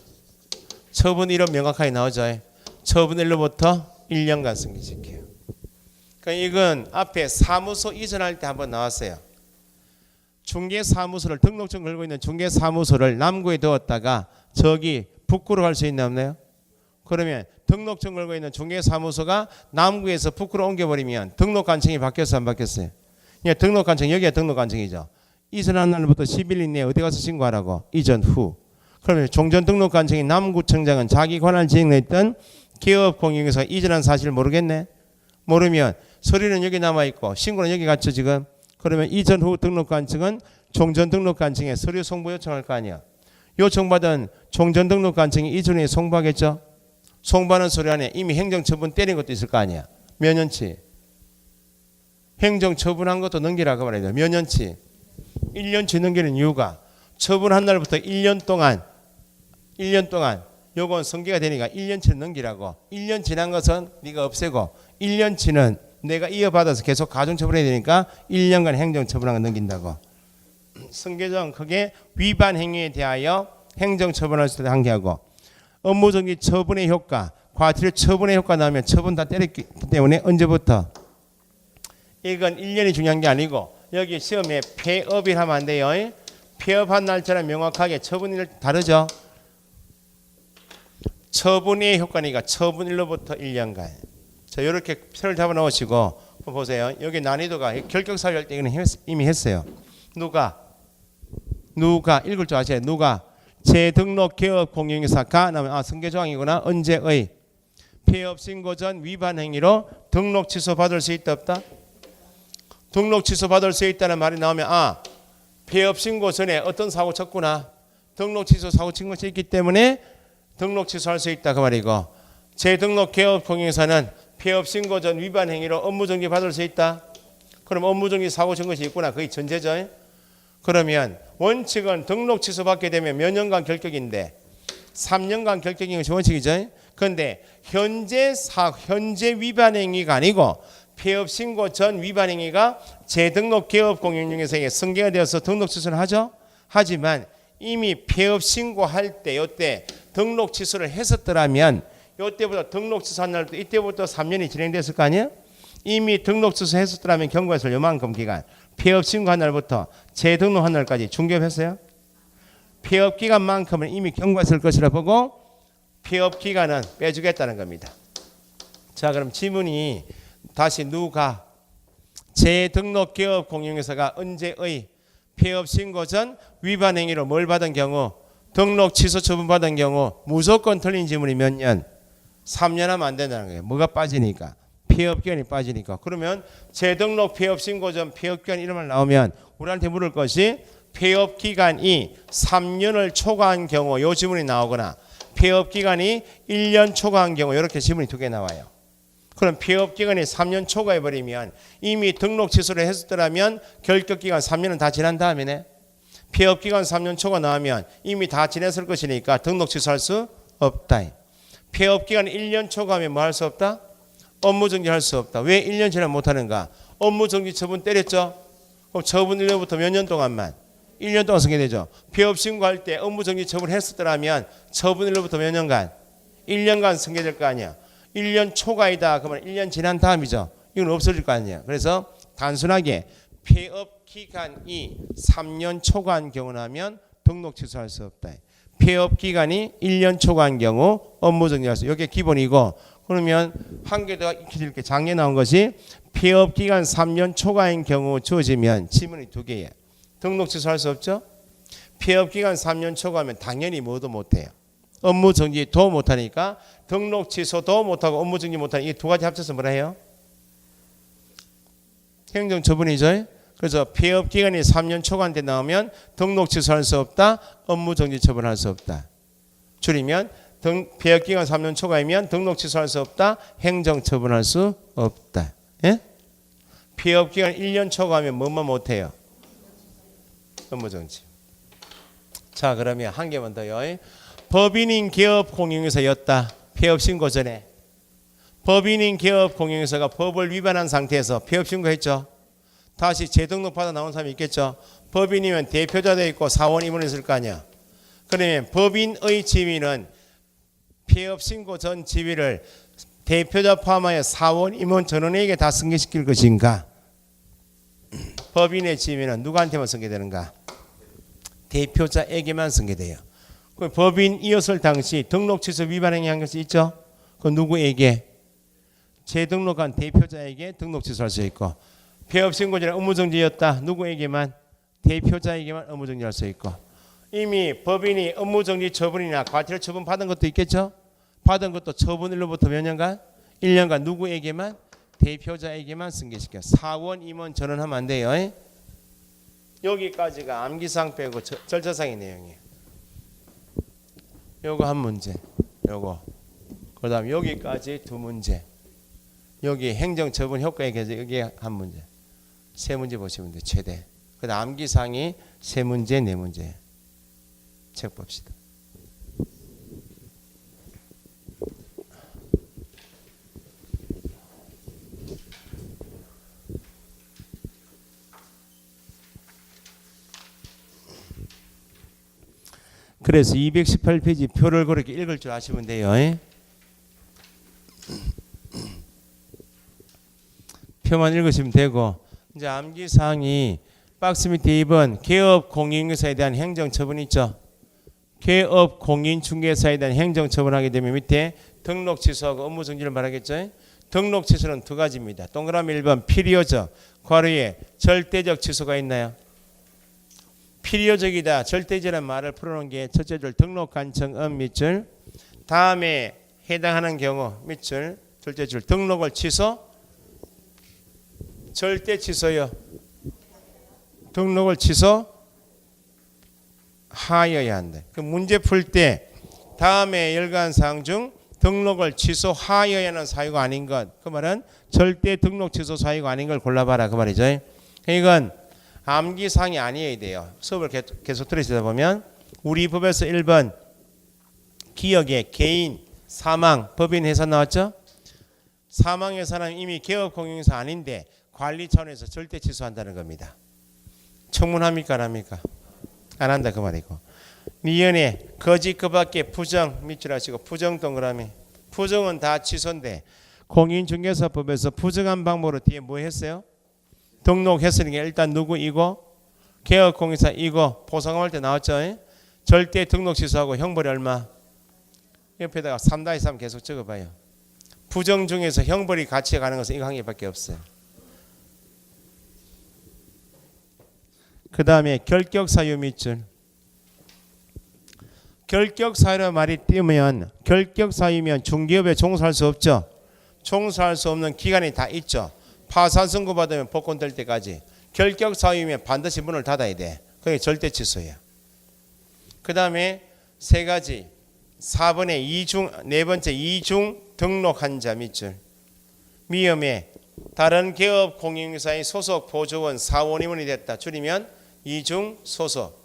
처분일은 명확하게 나오죠. 처분일로부터 1년간 승계시켜요. 그러니까 이건 앞에 사무소 이전할 때 한번 나왔어요. 중개사무소를 등록증 걸고 있는 중개사무소를 남구에 두었다가 저기 북구로 갈 수 있나 없나요? 그러면 등록증 걸고 있는 중개사무소가 남구에서 북구로 옮겨버리면 등록관청이 바뀌었어요 안 바뀌었어요? 예, 등록관청 여기가 등록관청이죠. 이전한 날부터 10일 이내에 어디 가서 신고하라고? 이전 후. 그러면 종전등록관청인 남구청장은 자기 관할 지역에 있던 개업공인중개사가 이전한 사실을 모르겠네? 모르면 서류는 여기 남아있고 신고는 여기 갔죠 지금? 그러면 이전 후 등록관청은 종전등록관청에 서류 송부 요청할 거 아니야. 요청받은 종전등록관청이 이전 후에 송부하겠죠? 송부하는 서류 안에 이미 행정처분 때린 것도 있을 거 아니야. 몇 년치? 행정처분한 것도 넘기라 그 말이야. 몇 년치? 1년치 넘기는 이유가 처분한 날부터 1년 동안 요건 성계가 되니까 1년치를 넘기라고. 1년 지난 것은 네가 없애고 1년치는 내가 이어받아서 계속 가중처분해야 되니까 1년간 행정처분한 거 넘긴다고. 승계조항은 크게 위반 행위에 대하여 행정처분할 수 있도록 한 개하고 업무정지 처분의 효과, 과태료 처분의 효과 나오면 처분 다 때렸기 때문에 언제부터? 이건 1년이 중요한 게 아니고 여기 시험에 폐업일 하면 안 돼요. 폐업한 날짜는 명확하게 처분일 다르죠. 처분의 효과니까 처분일로부터 1년간. 자, 이렇게 표를 잡아 놓으시고 보세요. 여기 난이도가 결격사유할 때 이거는 이미 했어요. 누가 읽을 줄 아세요? 누가 재등록 개업 공인중개사가 나면 승계조항이구나. 언제의 폐업 신고 전 위반 행위로 등록 취소 받을 수 있다 없다? 등록 취소 받을 수 있다는 말이 나오면 폐업 신고 전에 어떤 사고 쳤구나. 등록 취소 사고 친 것이 있기 때문에 등록 취소할 수 있다 그 말이고, 재등록 개업 공인중개사는 폐업 신고 전 위반 행위로 업무정지 받을 수 있다. 그럼 업무정지 사고 친 것이 있구나. 그게 전제죠. 그러면 원칙은 등록 취소 받게 되면 몇 년간 결격인데 3년간 결격인 것이 원칙이죠. 그런데 현재 위반 행위가 아니고 폐업 신고 전 위반 행위가 재등록 개업 공인중개사에게 승계가 되어서 등록 취소를 하죠. 하지만 이미 폐업 신고할 때 이때 등록 취소를 했었더라면 이때부터 등록 취소한 날부터 이때부터 3년이 진행됐을 거 아니에요? 이미 등록 취소했었더라면 경과에서 요만큼 기간, 폐업 신고한 날부터 재등록한 날까지 중개업했어요. 폐업 기간만큼은 이미 경과했을 것이라 보고 폐업 기간은 빼주겠다는 겁니다. 자, 그럼 지문이 다시 누가 재등록 개업 공인중개사가 언제의 폐업 신고 전 위반 행위로 뭘 받은 경우 등록 취소 처분 받은 경우 무조건 틀린 지문이 몇 년? 3년 하면 안 된다는 거예요. 뭐가 빠지니까? 폐업 기간이 빠지니까. 그러면 재등록 폐업 신고 전 폐업 기간 이런 말 나오면 우리한테 물을 것이 폐업 기간이 3년을 초과한 경우 요 지문이 나오거나 폐업 기간이 1년 초과한 경우 이렇게 지문이 두 개 나와요. 그럼 폐업 기간이 3년 초과해 버리면 이미 등록 취소를 했었더라면 결격 기간 3년은 다 지난 다음이네. 폐업 기간 3년 초과 나오면 이미 다 지냈을 것이니까 등록 취소할 수 없다. 폐업 기간 1년 초과하면 뭐 할 수 없다? 업무 정지할 수 없다. 왜 1년 지나 못 하는가? 업무 정지 처분 때렸죠. 그럼 처분 1년부터 몇 년 동안만? 1년 동안 승계되죠. 폐업 신고할 때 업무 정지 처분을 했었더라면 처분 1년부터 몇 년간? 1년간 승계될 거 아니야. 1년 초과이다. 그러면 1년 지난 다음이죠. 이건 없어질 거 아니야. 그래서 단순하게 폐업 기간이 3년 초과한 경우라면 등록 취소할 수 없다. 폐업 기간이 1년 초과한 경우 업무 정지할 수. 이게 기본이고, 그러면 한 개 더 익힐 게 작년에 나온 것이 폐업 기간 3년 초과인 경우 주어지면 지문이 두 개예요. 등록 취소할 수 없죠. 폐업 기간 3년 초과하면 당연히 뭐도 못해요. 업무 정지도 못하니까 등록 취소도 못하고 업무 정지 못하는 이 두 가지 합쳐서 뭐라 해요? 행정 처분이죠. 그래서 폐업 기간이 3년 초과한테 나오면 등록 취소할 수 없다. 업무 정지 처분할 수 없다. 줄이면 폐업 기간 3년 초과이면 등록 취소할 수 없다. 행정 처분할 수 없다. 예? 폐업 기간 1년 초과하면 뭐만 못해요? 업무 정지. 자, 그러면 한 개만 더요. 법인인 개업 공인중개사였다. 폐업 신고 전에. 법인인 개업 공인중개사가 법을 위반한 상태에서 폐업 신고했죠. 다시 재등록 받아 나온 사람이 있겠죠. 법인이면 대표자도 있고 사원 임원이 있을 거 아니야. 그러면 법인의 지위는 폐업 신고 전 지위를 대표자 포함하여 사원 임원 전원에게 다 승계시킬 것인가? 법인의 지위는 누구한테만 승계되는가? 대표자에게만 승계돼요. 그 법인이었을 당시 등록 취소 위반 행위 한 것이 있죠. 그 누구에게? 재등록한 대표자에게 등록 취소할 수 있고, 폐업 신고 전에 업무 정지였다. 누구에게만? 대표자에게만 업무 정지할 수 있고, 이미 법인이 업무 정지 처분이나 과태료 처분 받은 것도 있겠죠. 받은 것도 처분일로부터 몇 년간? 1년간. 누구에게만? 대표자에게만 승계시켜. 사원 임원 전원하면 안 돼요. 여기까지가 암기사항 빼고 절차상의 내용이에요. 요거 한 문제, 요거. 그 다음 여기까지 두 문제. 여기 행정처분 효과에 대해서 여기 한 문제. 세 문제 보시면 돼요. 최대. 그 다음 암기사항이 세 문제, 네 문제. 책 봅시다. 그래서 218페이지 표를 그렇게 읽을 줄 아시면 돼요. 표만 읽으시면 되고, 이제 암기사항이 박스 밑에 2번 개업 공인중개사에 대한 행정처분 있죠. 개업 공인중개사에 대한 행정처분하게 되면 밑에 등록 취소하고 업무 정지를 말하겠죠. 등록 취소는 두 가지입니다. 동그라미 1번 필요적 괄호에 절대적 취소가 있나요? 필요적이다 절대적이라는 말을 풀어놓은 게 첫째 줄 등록 간청음 밑줄 다음에 해당하는 경우 밑줄 둘째 줄 등록을 취소 절대 취소요. 등록을 취소하여야 한다. 그 문제 풀 때 다음에 열간 사항 중 등록을 취소하여야 하는 사유가 아닌 것. 그 말은 절대 등록 취소 사유가 아닌 걸 골라봐라 그 말이죠. 이건 암기사항이 아니어야 돼요. 수업을 계속 들으시다 보면 우리 법에서 1번 기억의 개인 사망 법인 회사 나왔죠. 사망 회사는 이미 개업 공인중개사 아닌데 관리 차원에서 절대 취소한다는 겁니다. 청문합니까 안 합니까? 안 한다 그 말이고. 미연에 거짓 그 밖에 부정 밑줄 하시고 부정 동그라미 부정은 다 취소인데 공인중개사법에서 부정한 방법으로 뒤에 뭐 했어요? 등록했으니까 일단 누구 이거 개업 공인사 이거 보상할 때 나왔죠. 절대 등록 취소하고 형벌이 얼마? 옆에다가 3-3 계속 적어봐요. 부정 중에서 형벌이 같이 가는 것은 이거 한 개밖에 없어요. 그 다음에 결격사유 밑줄. 결격사유라 말이 띄우면 결격사유면 중개업에 종사할 수 없죠. 종사할 수 없는 기간이 다 있죠. 파산 선고 받으면 복권될 때까지. 결격사유면 반드시 문을 닫아야 돼. 그게 절대 취소예요. 그 다음에 세 가지 4번에 이중 네 번째 이중 등록한 자 밑줄. 미음에 다른 개업 공인중개사의 소속 보조원 사원임원이 됐다. 줄이면 이중 소속.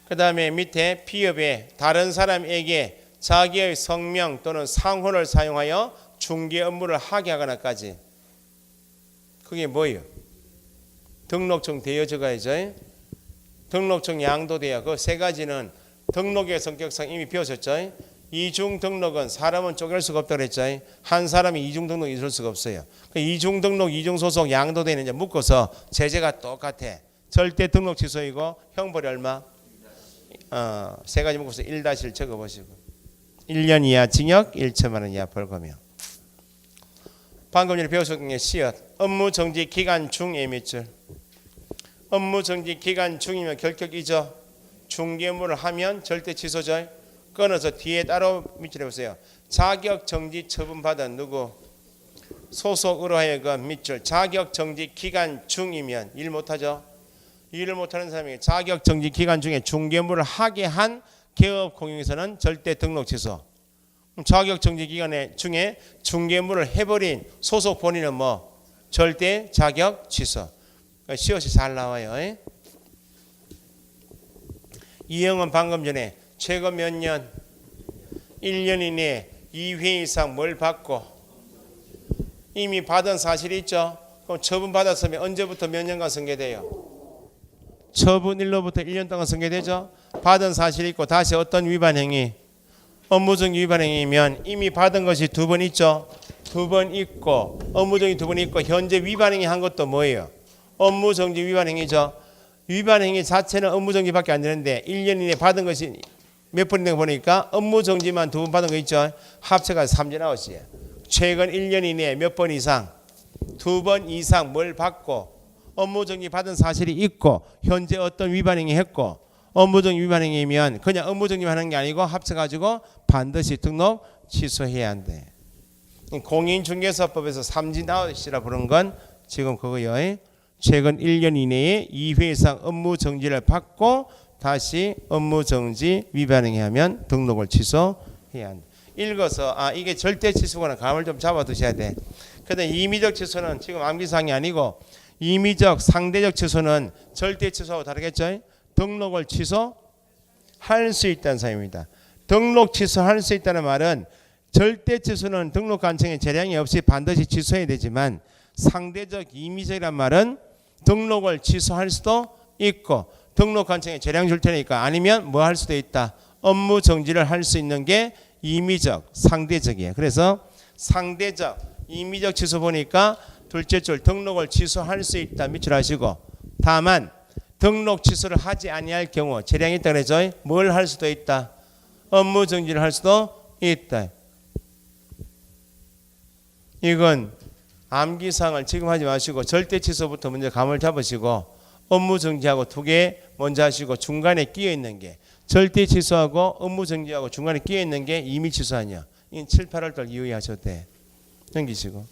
그 다음에 밑에 피업에 다른 사람에게 자기의 성명 또는 상호를 사용하여 중개 업무를 하게 하거나까지. 그게 뭐예요? 등록증 대여 적어야죠. 등록증 양도대여. 그 세 가지는 등록의 성격상 이미 배우셨죠. 이중 등록은 사람은 쪼갤 수가 없다고 그랬죠. 한 사람이 이중 등록 있을 수가 없어요. 이중 등록, 이중 소속, 양도대는 이제 묶어서 제재가 똑같아. 절대 등록 취소이고 형벌이 얼마? 세 가지 묶어서 1-1 적어보시고 1년 이하 징역 1천만 원 이하 벌금이요. 방금 전에 배우셨던 게 시엇 업무 정지 기간 중에 밑줄. 업무 정지 기간 중이면 결격이죠. 중개 업무를 하면 절대 취소죠. 끊어서 뒤에 따로 밑줄에 보세요. 자격 정지 처분 받은 누구? 소속으로 하여금 밑줄. 자격 정지 기간 중이면 일 못하죠. 일을 못하는 사람이 자격 정지 기간 중에 중개 업무를 하게 한 개업 공인중개사는 절대 등록 취소. 자격 정지 기간 중에 중개 업무를 해버린 소속 본인은 뭐 절대 자격 취소. 시옷이 잘 나와요. 이형은 방금 전에 최고 몇 년? 1년 이내에 2회 이상 뭘 받고 이미 받은 사실이 있죠. 그럼 처분 받았으면 언제부터 몇 년간 승계돼요? 처분일로부터 1년 동안 승계되죠. 받은 사실이 있고 다시 어떤 위반 행위? 업무정 위반 행위면 이미 받은 것이 2번 있죠. 2번 있고 업무정이 2번 있고 현재 위반 행위 한 것도 뭐예요? 업무정지 위반 행위죠. 위반 행위 자체는 업무정지밖에 안 되는데 1년 이내 받은 것이 몇 번 있는 거 보니까 업무정지만 2번 받은 거 있죠. 합쳐가 3전 아웃이에요. 최근 1년 이내에 몇 번 이상 2번 이상 뭘 받고 업무정지 받은 사실이 있고 현재 어떤 위반 행위 했고 업무정지 위반 행위면 그냥 업무정지 하는 게 아니고 합쳐가지고 반드시 등록 취소해야 한대. 공인중개사법에서 3진 아웃이라 부른 건 지금 그거요. 최근 1년 이내에 2회 이상 업무정지를 받고 다시 업무정지 위반 행위하면 등록을 취소해야 한다. 읽어서 이게 절대 취소거나 감을 좀 잡아두셔야 돼. 근데 임의적 취소는 지금 암기사항이 아니고 임의적 상대적 취소는 절대 취소하고 다르겠죠. 등록을 취소할 수 있다는 사유입니다. 등록 취소할 수 있다는 말은 절대 취소는 등록 간청에 재량이 없이 반드시 취소해야 되지만 상대적 임의적이란 말은 등록을 취소할 수도 있고 등록 간청에 재량 줄 테니까 아니면 뭐 할 수도 있다. 업무 정지를 할 수 있는 게 임의적, 상대적이에요. 그래서 상대적, 임의적 취소 보니까 둘째 줄 등록을 취소할 수 있다 밑줄 하시고 다만 등록 취소를 하지 아니할 경우 재량이 있다 그러죠. 뭘 할 수도 있다. 업무 정지를 할 수도 있다. 이건 암기사항을 지금 하지 마시고 절대 취소부터 먼저 감을 잡으시고 업무 정지하고 두 개 먼저 하시고 중간에 끼어 있는 게 절대 취소하고 업무 정지하고 중간에 끼어 있는 게 임의 취소 아니야. 이건 7, 8월 달 이후에 하셔도 돼. 넘기시고.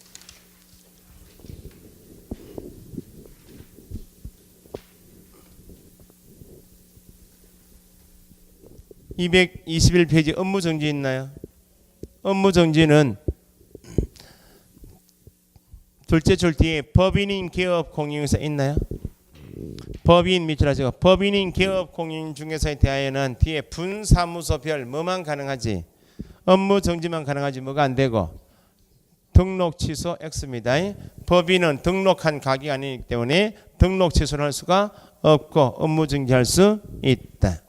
221페이지 업무 정지 있나요? 업무 정지는 둘째 줄 뒤에 법인인 기업 공인중개사 있나요? 법인 밑줄 하시고 법인인 기업 공인중개사에 대하여는 뒤에 분사무소별 뭐만 가능하지? 업무 정지만 가능하지 뭐가 안 되고 등록 취소 X입니다. 법인은 등록한 가게가 아니기 때문에 등록 취소를 할 수가 없고 업무 정지할 수 있다.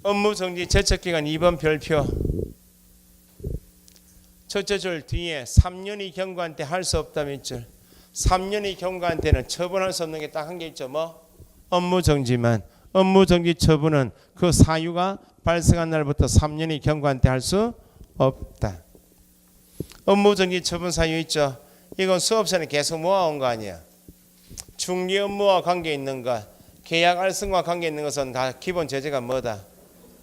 업무 정지 제척기간 2번 별표 첫째 줄 뒤에 3년이 경과한 때 할 수 없다 밑줄 3년이 경과한 때는 처분할 수 없는 게 딱 한 개 있죠. 뭐? 업무 정지만 업무 정지 처분은 그 사유가 발생한 날부터 3년이 경과한 때 할 수 없다. 업무 정지 처분 사유 있죠. 이건 수업 시간에 계속 모아온 거 아니야. 중개 업무와 관계 있는 것 계약 알선과 관계 있는 것은 다 기본 제재가 뭐다?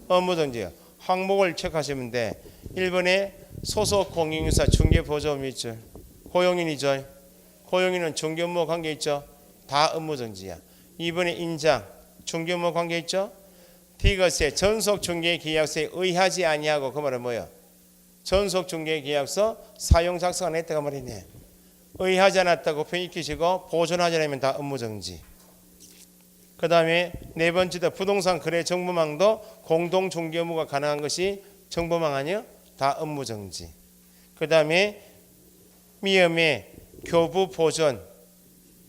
업무 정지요. 항목을 체크하시면 돼. 1번에 소속 공인중개사 중개보조 밑줄 고용인이죠. 고용인은 중개 업무와 관계 있죠. 다 업무 정지야. 2번에 인장 중개 업무와 관계 있죠. D것에 전속 중개 계약서에 의하지 아니하고 그 말은 뭐야? 전속 중개 계약서 사용 작성 안 했다가 말이네. 의하지 않았다고 편익히시고 보존하지 않으면 다 업무 정지. 그 다음에 네 번째도 부동산 거래 정보망도 공동 중개 업무가 가능한 것이 정보망 아니요? 다 업무 정지. 그 다음에 미업의 교부 보존,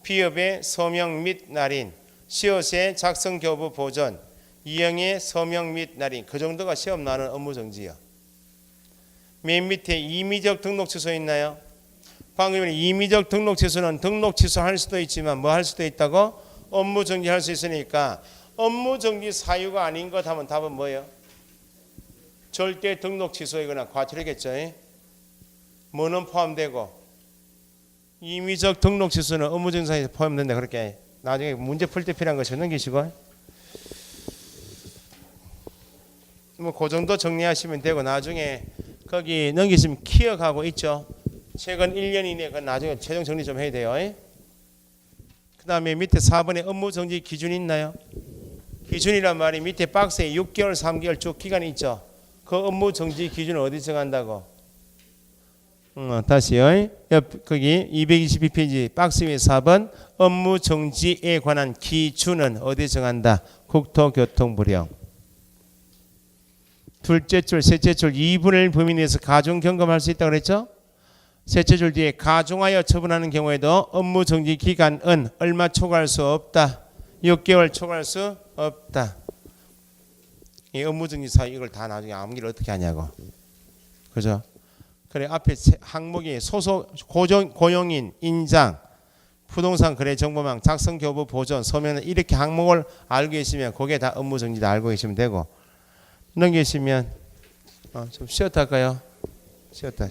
비업의 서명 및 날인, 시옷의 작성 교부 보존, 이영의 서명 및 날인 그 정도가 시험 나는 업무 정지요. 맨 밑에 임의적 등록 취소 있나요? 방금 전에 임의적 등록 취소는 등록 취소할 수도 있지만 뭐 할 수도 있다고? 업무 정지할 수 있으니까 업무 정지 사유가 아닌 것 하면 답은 뭐예요? 절대 등록 취소이거나 과태료겠죠. 뭐는 포함되고 임의적 등록 취소는 업무 정지 사유에 포함된다. 그렇게 나중에 문제 풀 때 필요한 것을 넘기시고 뭐 그 정도 정리하시면 되고 나중에 거기 넘기시면 기억하고 있죠. 최근 1년 이내에 그 나중에 최종 정리 좀 해야 돼요. 그 다음에 밑에 4번에 업무 정지 기준 있나요? 기준이란 말이 밑에 박스에 6개월, 3개월 쭉 기간이 있죠. 그 업무 정지 기준을 어디 정한다고? 다시요. 거기 222페이지 박스 위에 4번 업무 정지에 관한 기준은 어디 정한다? 국토교통부령. 둘째 줄, 셋째 줄 2분의 1 범위 내에서 가중 경감할 수 있다고 그랬죠? 셋째 줄 뒤에 가중하여 처분하는 경우에도 업무 정지 기간은 얼마 초과할 수 없다. 6개월 초과할 수 없다. 이 업무 정지 사유 이걸 다 나중에 암기를 어떻게 하냐고. 그죠? 그래 앞에 항목이 소속 고용인 인장 부동산 거래 정보망 작성 교부 보존 서면 이렇게 항목을 알고 계시면 그게 다 업무 정지다 알고 계시면 되고 넘기시면 좀 쉬었다 할까요? 쉬었다.